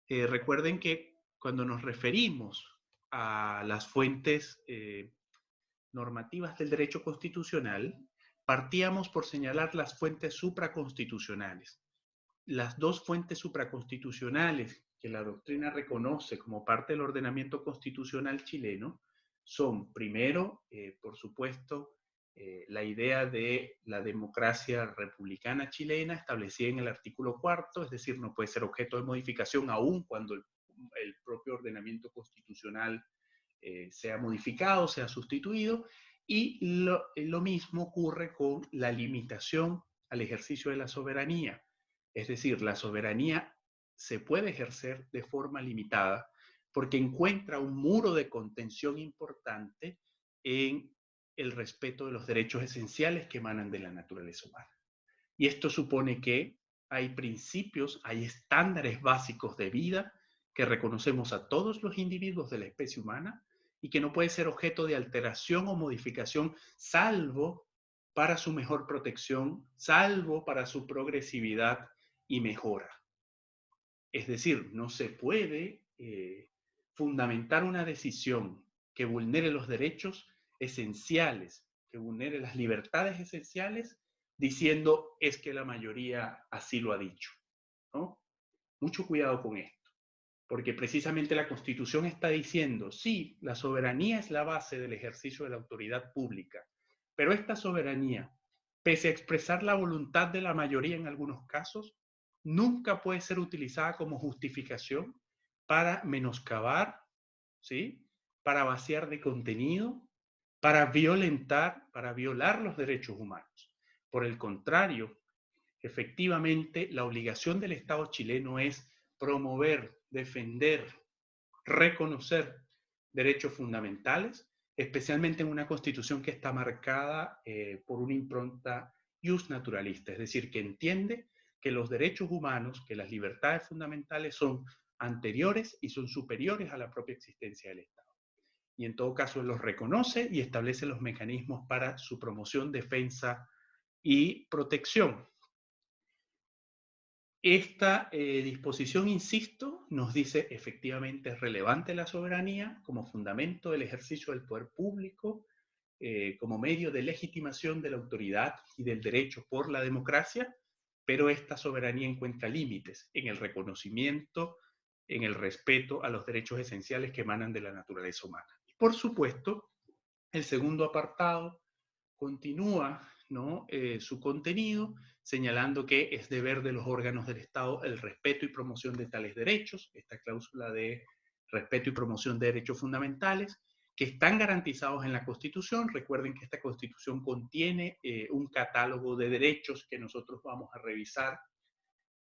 Recuerden que cuando nos referimos a las fuentes normativas del derecho constitucional, partíamos por señalar las fuentes supraconstitucionales. Las dos fuentes supraconstitucionales que la doctrina reconoce como parte del ordenamiento constitucional chileno son, primero, por supuesto, la idea de la democracia republicana chilena establecida en el artículo 4º, es decir, no puede ser objeto de modificación aun cuando el propio ordenamiento constitucional sea modificado, sea sustituido, y lo mismo ocurre con la limitación al ejercicio de la soberanía. Es decir, la soberanía se puede ejercer de forma limitada porque encuentra un muro de contención importante en el respeto de los derechos esenciales que emanan de la naturaleza humana. Y esto supone que hay principios, hay estándares básicos de vida que reconocemos a todos los individuos de la especie humana y que no puede ser objeto de alteración o modificación salvo para su mejor protección, salvo para su progresividad y mejora. Es decir, no se puede fundamentar una decisión que vulnere los derechos esenciales, que vulnere las libertades esenciales, diciendo es que la mayoría así lo ha dicho, ¿no? Mucho cuidado con esto, porque precisamente la Constitución está diciendo, sí, la soberanía es la base del ejercicio de la autoridad pública, pero esta soberanía, pese a expresar la voluntad de la mayoría en algunos casos, nunca puede ser utilizada como justificación para menoscabar, ¿sí? Para vaciar de contenido, para violentar, para violar los derechos humanos. Por el contrario, efectivamente, la obligación del Estado chileno es promover, defender, reconocer derechos fundamentales, especialmente en una constitución que está marcada por una impronta ius naturalista, es decir, que entiende que los derechos humanos, que las libertades fundamentales son anteriores y son superiores a la propia existencia del Estado. Y en todo caso los reconoce y establece los mecanismos para su promoción, defensa y protección. Esta disposición, insisto, nos dice efectivamente es relevante la soberanía como fundamento del ejercicio del poder público, como medio de legitimación de la autoridad y del derecho por la democracia, pero esta soberanía encuentra límites en el reconocimiento, en el respeto a los derechos esenciales que emanan de la naturaleza humana. Y por supuesto, el segundo apartado continúa, ¿no? Su contenido señalando que es deber de los órganos del Estado el respeto y promoción de tales derechos, esta cláusula de respeto y promoción de derechos fundamentales, que están garantizados en la Constitución. Recuerden que esta Constitución contiene un catálogo de derechos que nosotros vamos a revisar,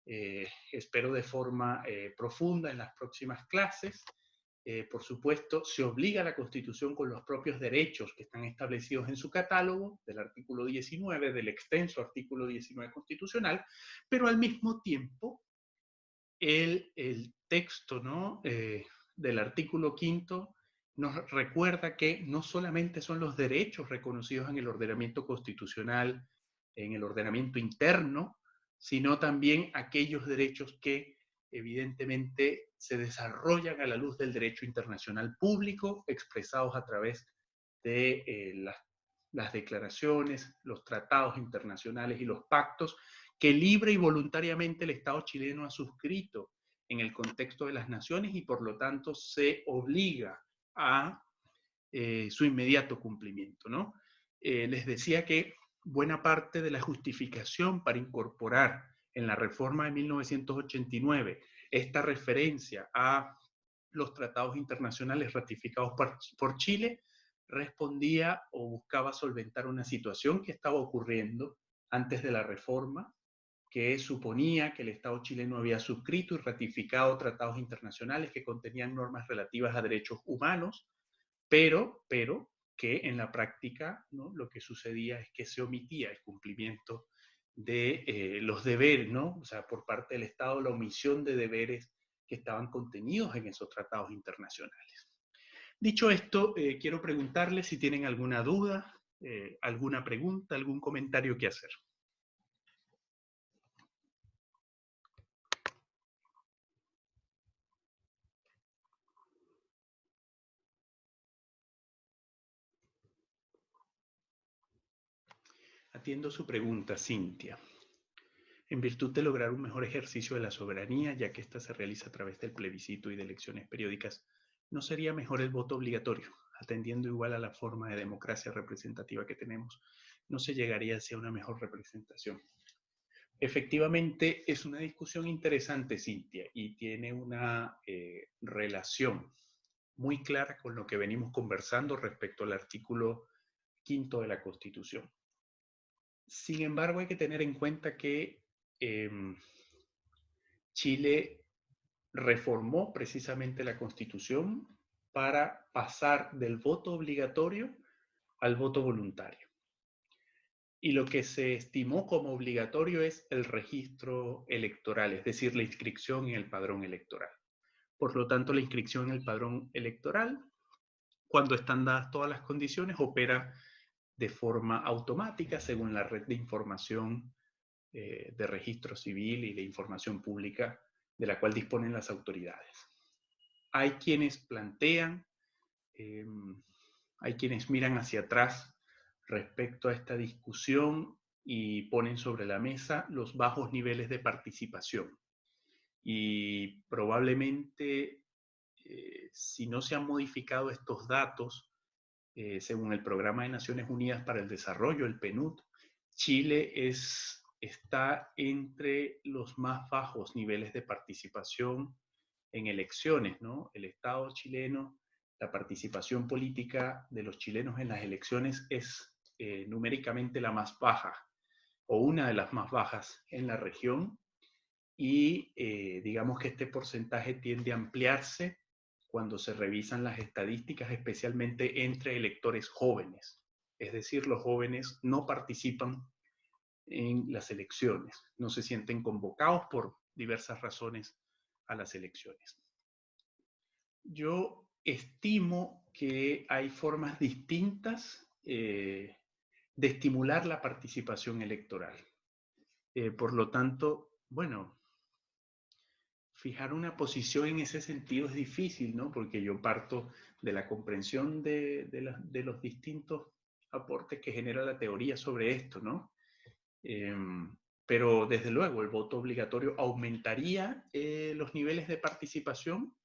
espero de forma profunda en las próximas clases. Por supuesto, se obliga a la Constitución con los propios derechos que están establecidos en su catálogo, del artículo 19, del extenso artículo 19 constitucional, pero al mismo tiempo el texto, ¿no? Del artículo 5 nos recuerda que no solamente son los derechos reconocidos en el ordenamiento constitucional, en el ordenamiento interno, sino también aquellos derechos que evidentemente se desarrollan a la luz del derecho internacional público, expresados a través de las declaraciones, los tratados internacionales y los pactos que libre y voluntariamente el Estado chileno ha suscrito en el contexto de las naciones y por lo tanto se obliga a su inmediato cumplimiento, ¿no? Les decía que buena parte de la justificación para incorporar en la reforma de 1989 esta referencia a los tratados internacionales ratificados por Chile respondía o buscaba solventar una situación que estaba ocurriendo antes de la reforma, que suponía que el Estado chileno había suscrito y ratificado tratados internacionales que contenían normas relativas a derechos humanos, pero que en la práctica, ¿no? Lo que sucedía es que se omitía el cumplimiento de los deberes, ¿no? O sea, por parte del Estado, la omisión de deberes que estaban contenidos en esos tratados internacionales. Dicho esto, quiero preguntarles si tienen alguna duda, alguna pregunta, algún comentario que hacer. Atiendo su pregunta, Cintia. En virtud de lograr un mejor ejercicio de la soberanía, ya que ésta se realiza a través del plebiscito y de elecciones periódicas, ¿no sería mejor el voto obligatorio? Atendiendo igual a la forma de democracia representativa que tenemos, ¿no se llegaría hacia una mejor representación? Efectivamente, es una discusión interesante, Cintia, y tiene una relación muy clara con lo que venimos conversando respecto al artículo 5 de la Constitución. Sin embargo, hay que tener en cuenta que Chile reformó precisamente la Constitución para pasar del voto obligatorio al voto voluntario. Y lo que se estimó como obligatorio es el registro electoral, es decir, la inscripción en el padrón electoral. Por lo tanto, la inscripción en el padrón electoral, cuando están dadas todas las condiciones, opera de forma automática según la red de información de registro civil y de información pública de la cual disponen las autoridades. Hay quienes plantean hay quienes miran hacia atrás respecto a esta discusión y ponen sobre la mesa los bajos niveles de participación. Y probablemente, si no se han modificado estos datos, según el Programa de Naciones Unidas para el Desarrollo, el PNUD, Chile está entre los más bajos niveles de participación en elecciones, ¿no? El Estado chileno, la participación política de los chilenos en las elecciones es numéricamente la más baja o una de las más bajas en la región, y digamos que este porcentaje tiende a ampliarse cuando se revisan las estadísticas, especialmente entre electores jóvenes. Es decir, los jóvenes no participan en las elecciones, no se sienten convocados por diversas razones a las elecciones. Yo estimo que hay formas distintas de estimular la participación electoral. Por lo tanto, bueno, fijar una posición en ese sentido es difícil, ¿no? Porque yo parto de la comprensión de los distintos aportes que genera la teoría sobre esto, ¿no? Pero desde luego el voto obligatorio aumentaría los niveles de participación,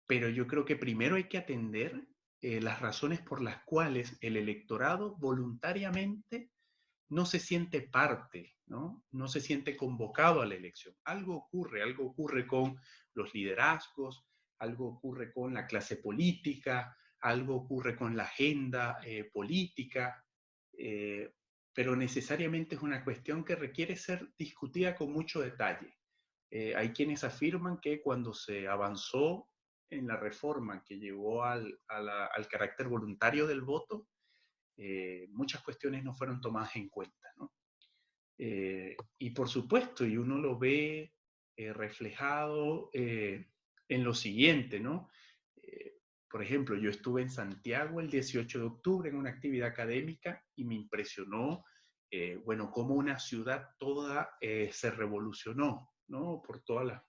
pero yo creo que primero hay que atender las razones por las cuales el electorado voluntariamente no se siente parte, ¿no? No se siente convocado a la elección. Algo ocurre con los liderazgos, algo ocurre con la clase política, algo ocurre con la agenda política, eh, pero necesariamente es una cuestión que requiere ser discutida con mucho detalle. Hay quienes afirman que cuando se avanzó en la reforma que llevó al carácter voluntario del voto, muchas cuestiones no fueron tomadas en cuenta, ¿no? Y por supuesto, y uno lo ve reflejado en lo siguiente, ¿no? Eh, por ejemplo, yo estuve en Santiago el 18 de octubre en una actividad académica y me impresionó, bueno, cómo una ciudad toda se revolucionó, ¿no? Por todas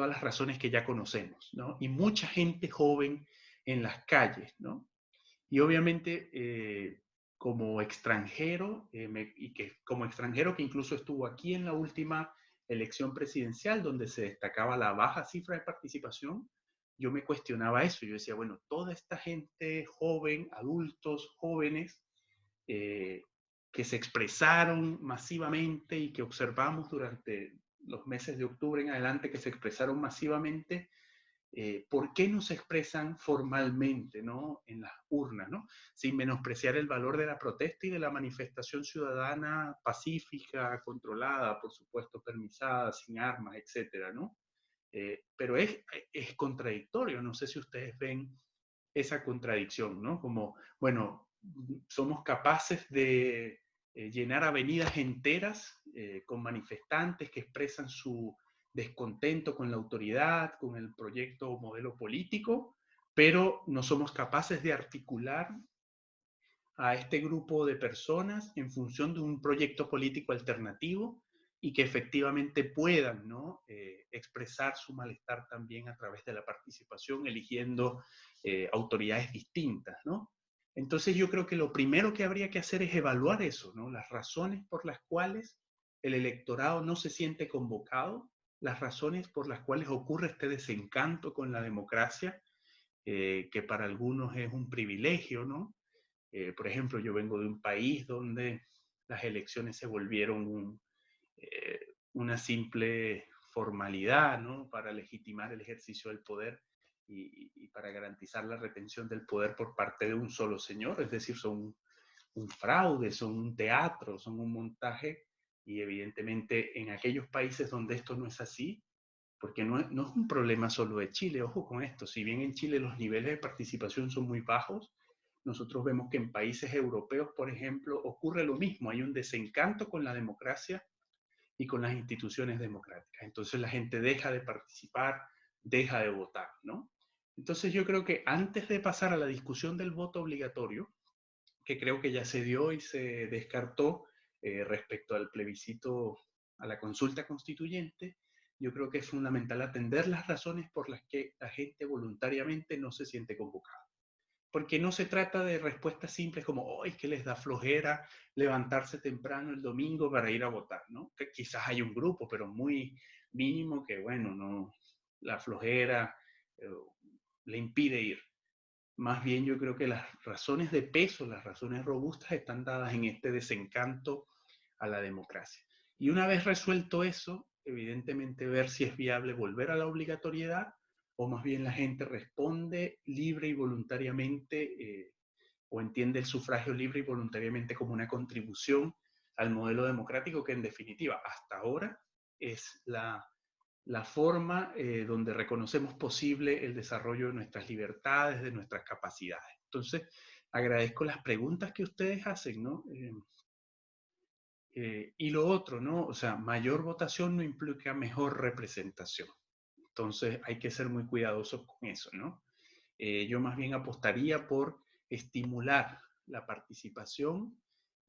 las razones que ya conocemos, ¿no? Y mucha gente joven en las calles, ¿no? Y obviamente, como extranjero, y que como extranjero que incluso estuvo aquí en la última elección presidencial, donde se destacaba la baja cifra de participación, yo me cuestionaba eso. Yo decía, bueno, toda esta gente joven, adultos, jóvenes, eh, que se expresaron masivamente y que observamos durante los meses de octubre en adelante, que se expresaron masivamente, ¿por qué no se expresan formalmente, ¿no? En las urnas, ¿no? Sin menospreciar el valor de la protesta y de la manifestación ciudadana pacífica, controlada, por supuesto, permisada, sin armas, etcétera, ¿no? Pero es contradictorio, no sé si ustedes ven esa contradicción, ¿no? Como, bueno, somos capaces de llenar avenidas enteras con manifestantes que expresan su descontento con la autoridad, con el proyecto o modelo político, pero no somos capaces de articular a este grupo de personas en función de un proyecto político alternativo y que efectivamente puedan, ¿no? Expresar su malestar también a través de la participación, eligiendo autoridades distintas, ¿no? Entonces yo creo que lo primero que habría que hacer es evaluar eso, ¿no? Las razones por las cuales el electorado no se siente convocado, las razones por las cuales ocurre este desencanto con la democracia, que para algunos es un privilegio, ¿no? Por ejemplo, yo vengo de un país donde las elecciones se volvieron una simple formalidad, ¿no? Para legitimar el ejercicio del poder y para garantizar la retención del poder por parte de un solo señor. Es decir, son un fraude, son un teatro, son un montaje, y evidentemente en aquellos países donde esto no es así, porque no es un problema solo de Chile, ojo con esto, si bien en Chile los niveles de participación son muy bajos, nosotros vemos que en países europeos, por ejemplo, ocurre lo mismo, hay un desencanto con la democracia y con las instituciones democráticas. Entonces la gente deja de participar, deja de votar, ¿no? Entonces yo creo que antes de pasar a la discusión del voto obligatorio, que creo que ya se dio y se descartó respecto al plebiscito, a la consulta constituyente, yo creo que es fundamental atender las razones por las que la gente voluntariamente no se siente convocada. porque no se trata de respuestas simples como, oh, es que les da flojera levantarse temprano el domingo para ir a votar, ¿no? Que quizás hay un grupo, pero muy mínimo que, bueno, no, la flojera eh, le impide ir. Más bien yo creo que las razones de peso, las razones robustas están dadas en este desencanto a la democracia. Y una vez resuelto eso, evidentemente ver si es viable volver a la obligatoriedad o más bien la gente responde libre y voluntariamente o entiende el sufragio libre y voluntariamente como una contribución al modelo democrático que en definitiva hasta ahora es la forma donde reconocemos posible el desarrollo de nuestras libertades, de nuestras capacidades. Entonces, agradezco las preguntas que ustedes hacen, ¿no? Y lo otro, ¿no? O sea, mayor votación no implica mejor representación. Entonces, hay que ser muy cuidadosos con eso, ¿no? Yo más bien apostaría por estimular la participación,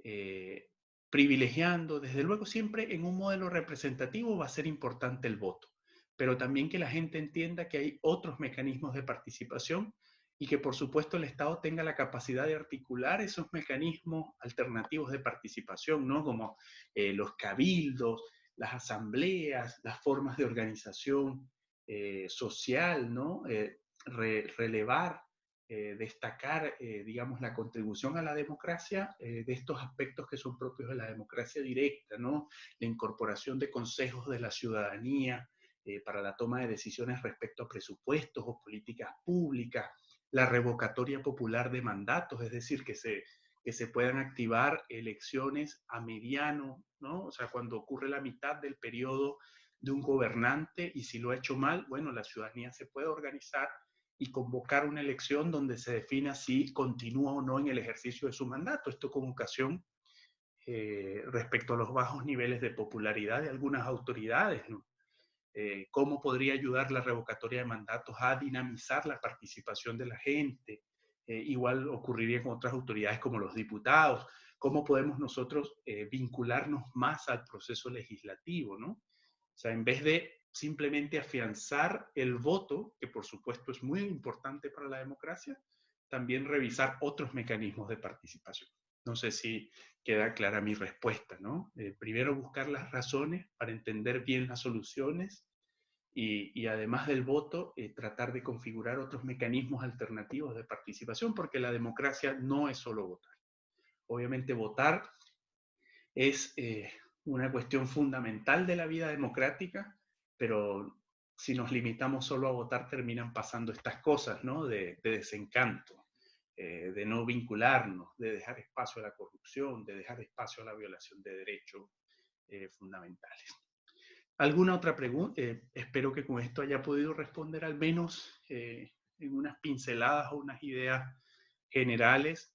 eh, privilegiando, desde luego siempre en un modelo representativo va a ser importante el voto, pero también que la gente entienda que hay otros mecanismos de participación y que por supuesto el Estado tenga la capacidad de articular esos mecanismos alternativos de participación, ¿no? Como los cabildos, las asambleas, las formas de organización social, ¿no? Relevar, destacar, digamos, la contribución a la democracia de estos aspectos que son propios de la democracia directa, ¿no? La incorporación de consejos de la ciudadanía para la toma de decisiones respecto a presupuestos o políticas públicas, la revocatoria popular de mandatos, es decir, que se puedan activar elecciones a mediano, ¿no? O sea, cuando ocurre la mitad del periodo de un gobernante y si lo ha hecho mal, bueno, la ciudadanía se puede organizar y convocar una elección donde se defina si continúa o no en el ejercicio de su mandato. Esto con ocasión respecto a los bajos niveles de popularidad de algunas autoridades, ¿no? Cómo podría ayudar la revocatoria de mandatos a dinamizar la participación de la gente. Igual ocurriría con otras autoridades como los diputados. ¿Cómo podemos nosotros vincularnos más al proceso legislativo, ¿no? O sea, en vez de simplemente afianzar el voto, que por supuesto es muy importante para la democracia, también revisar otros mecanismos de participación. No sé si queda clara mi respuesta, ¿no? Primero buscar las razones para entender bien las soluciones y además del voto, tratar de configurar otros mecanismos alternativos de participación, porque la democracia no es solo votar. Obviamente votar es una cuestión fundamental de la vida democrática, pero si nos limitamos solo a votar terminan pasando estas cosas, ¿no? De desencanto, de no vincularnos, de dejar espacio a la corrupción, de dejar espacio a la violación de derechos fundamentales. ¿Alguna otra pregunta? Espero que con esto haya podido responder al menos en unas pinceladas o unas ideas generales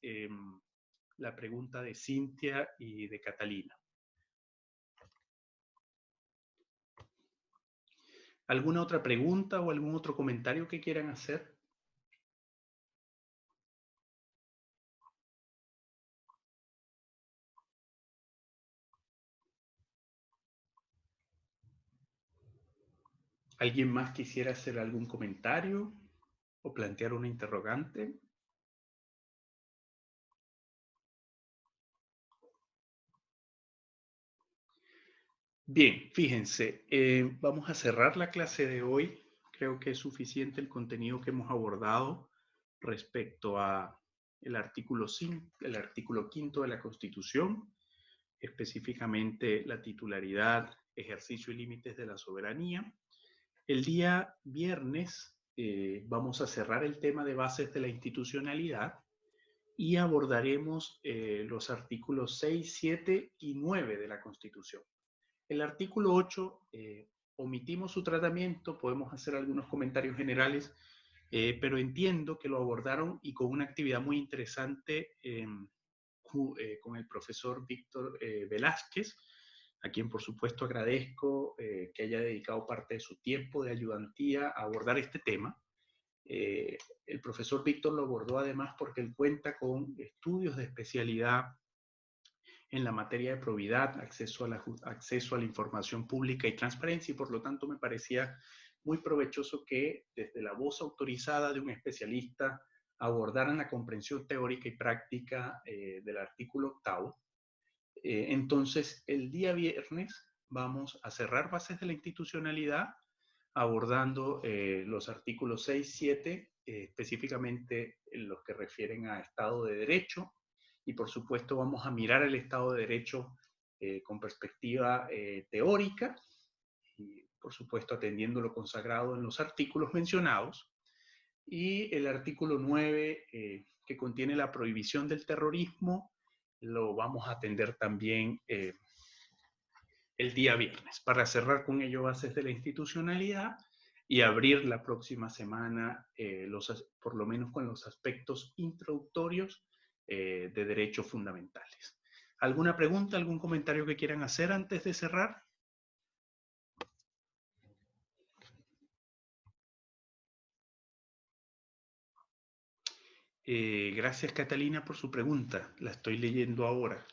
la pregunta de Cintia y de Catalina. ¿Alguna otra pregunta o algún otro comentario que quieran hacer? ¿Alguien más quisiera hacer algún comentario o plantear una interrogante? Bien, fíjense, vamos a cerrar la clase de hoy. Creo que es suficiente el contenido que hemos abordado respecto a el artículo 5, el artículo 5 de la Constitución, específicamente la titularidad, ejercicio y límites de la soberanía. El día viernes vamos a cerrar el tema de bases de la institucionalidad y abordaremos los artículos 6, 7 y 9 de la Constitución. El artículo 8, omitimos su tratamiento, podemos hacer algunos comentarios generales, pero entiendo que lo abordaron y con una actividad muy interesante con el profesor Víctor Velázquez, a quien por supuesto agradezco que haya dedicado parte de su tiempo de ayudantía a abordar este tema. El profesor Víctor lo abordó además porque él cuenta con estudios de especialidad en la materia de probidad, acceso a la información pública y transparencia, y por lo tanto me parecía muy provechoso que desde la voz autorizada de un especialista abordaran la comprensión teórica y práctica del artículo octavo. Entonces, el día viernes vamos a cerrar bases de la institucionalidad abordando los artículos 6, 7, específicamente los que refieren a Estado de Derecho, y por supuesto vamos a mirar el Estado de Derecho con perspectiva teórica, y por supuesto atendiendo lo consagrado en los artículos mencionados, y el artículo 9, que contiene la prohibición del terrorismo, lo vamos a atender también el día viernes, para cerrar con ello bases de la institucionalidad y abrir la próxima semana, por lo menos con los aspectos introductorios de derechos fundamentales. ¿Alguna pregunta, algún comentario que quieran hacer antes de cerrar? Gracias, Catalina, por su pregunta. La estoy leyendo ahora.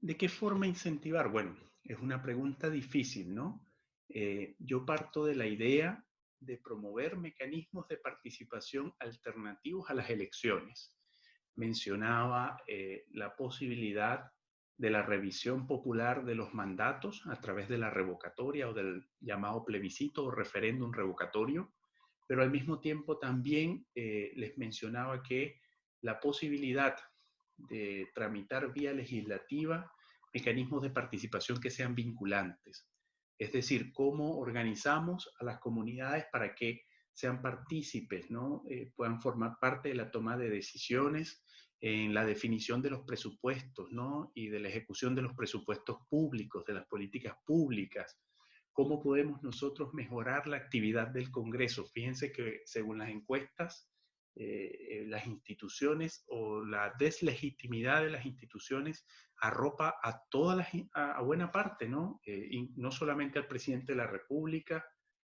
¿De qué forma incentivar? Bueno, es una pregunta difícil, ¿no? Yo parto de la idea de promover mecanismos de participación alternativos a las elecciones. Mencionaba la posibilidad de la revisión popular de los mandatos a través de la revocatoria o del llamado plebiscito o referéndum revocatorio, pero al mismo tiempo también les mencionaba que la posibilidad de tramitar vía legislativa mecanismos de participación que sean vinculantes. Es decir, cómo organizamos a las comunidades para que sean partícipes, ¿no? Puedan formar parte de la toma de decisiones en la definición de los presupuestos, ¿no? Y de la ejecución de los presupuestos públicos, de las políticas públicas. ¿Cómo podemos nosotros mejorar la actividad del Congreso? Fíjense que según las encuestas, las instituciones o la deslegitimidad de las instituciones arropa a todas las, a buena parte, ¿no? Y no solamente al presidente de la República,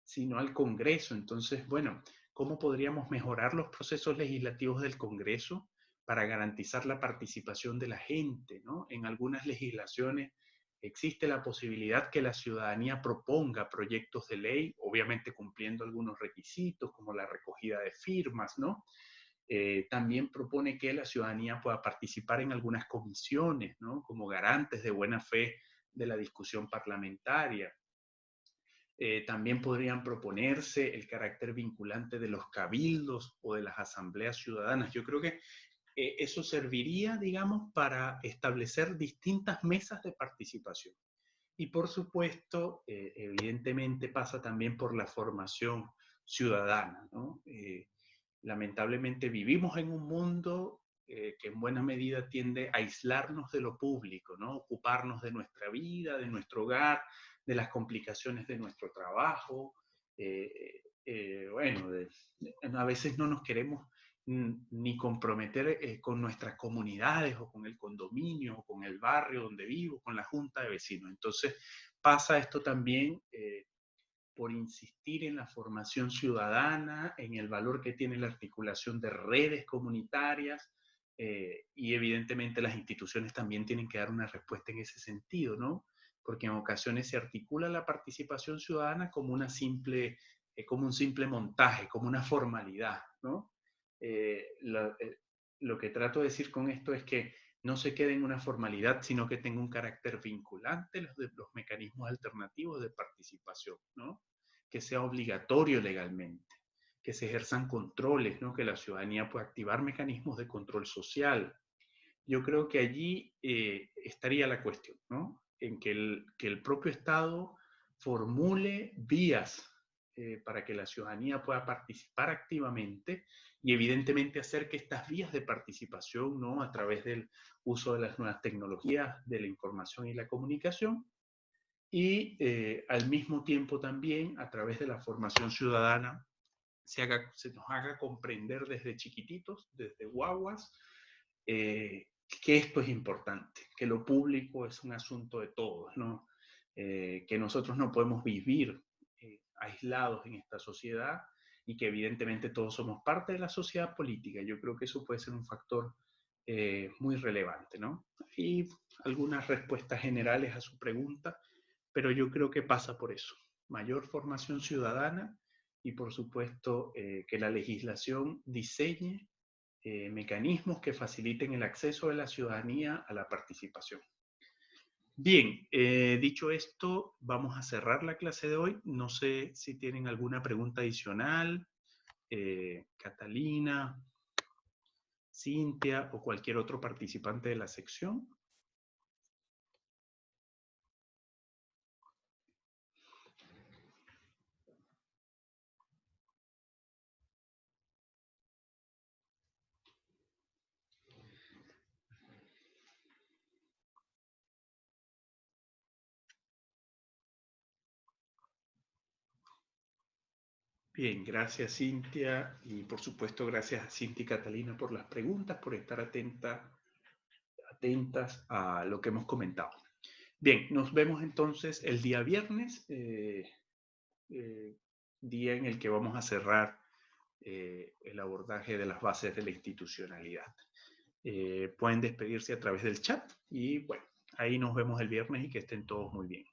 sino al Congreso. Entonces, bueno, ¿cómo podríamos mejorar los procesos legislativos del Congreso para garantizar la participación de la gente, ¿no? En algunas legislaciones existe la posibilidad que la ciudadanía proponga proyectos de ley, obviamente cumpliendo algunos requisitos como la recogida de firmas, ¿no? También propone que la ciudadanía pueda participar en algunas comisiones, ¿no? Como garantes de buena fe de la discusión parlamentaria. También podrían proponerse el carácter vinculante de los cabildos o de las asambleas ciudadanas. Yo creo que eso serviría, digamos, para establecer distintas mesas de participación. Y por supuesto, evidentemente pasa también por la formación ciudadana, ¿no? Lamentablemente vivimos en un mundo que en buena medida tiende a aislarnos de lo público, ¿no? Ocuparnos de nuestra vida, de nuestro hogar, de las complicaciones de nuestro trabajo. Bueno, a veces no nos queremos ni comprometer con nuestras comunidades o con el condominio o con el barrio donde vivo, con la junta de vecinos. Entonces pasa esto también por insistir en la formación ciudadana, en el valor que tiene la articulación de redes comunitarias, y evidentemente las instituciones también tienen que dar una respuesta en ese sentido, ¿no? Porque en ocasiones se articula la participación ciudadana como como un simple montaje, como una formalidad, ¿no? Lo que trato de decir con esto es que no se quede en una formalidad, sino que tenga un carácter vinculante los mecanismos alternativos de participación, ¿no? Que sea obligatorio legalmente, que se ejerzan controles, ¿no? Que la ciudadanía pueda activar mecanismos de control social. Yo creo que allí estaría la cuestión, ¿no? En que el propio Estado formule vías para que la ciudadanía pueda participar activamente y evidentemente hacer que estas vías de participación, ¿no? A través del uso de las nuevas tecnologías de la información y la comunicación, y al mismo tiempo también a través de la formación ciudadana se nos haga comprender desde chiquititos, desde guaguas, que esto es importante, que lo público es un asunto de todos, ¿no? Que nosotros no podemos vivir aislados en esta sociedad y que evidentemente todos somos parte de la sociedad política. Yo creo que eso puede ser un factor muy relevante, ¿no? Y algunas respuestas generales a su pregunta, pero yo creo que pasa por eso. Mayor formación ciudadana y por supuesto que la legislación diseñe mecanismos que faciliten el acceso de la ciudadanía a la participación. Bien, dicho esto, vamos a cerrar la clase de hoy. No sé si tienen alguna pregunta adicional, Catalina, Cintia o cualquier otro participante de la sección. Bien, gracias Cintia y por supuesto gracias a Cintia y Catalina por las preguntas, por estar atentas a lo que hemos comentado. Bien, nos vemos entonces el día viernes, día en el que vamos a cerrar el abordaje de las bases de la institucionalidad. Pueden despedirse a través del chat y bueno, ahí nos vemos el viernes y que estén todos muy bien.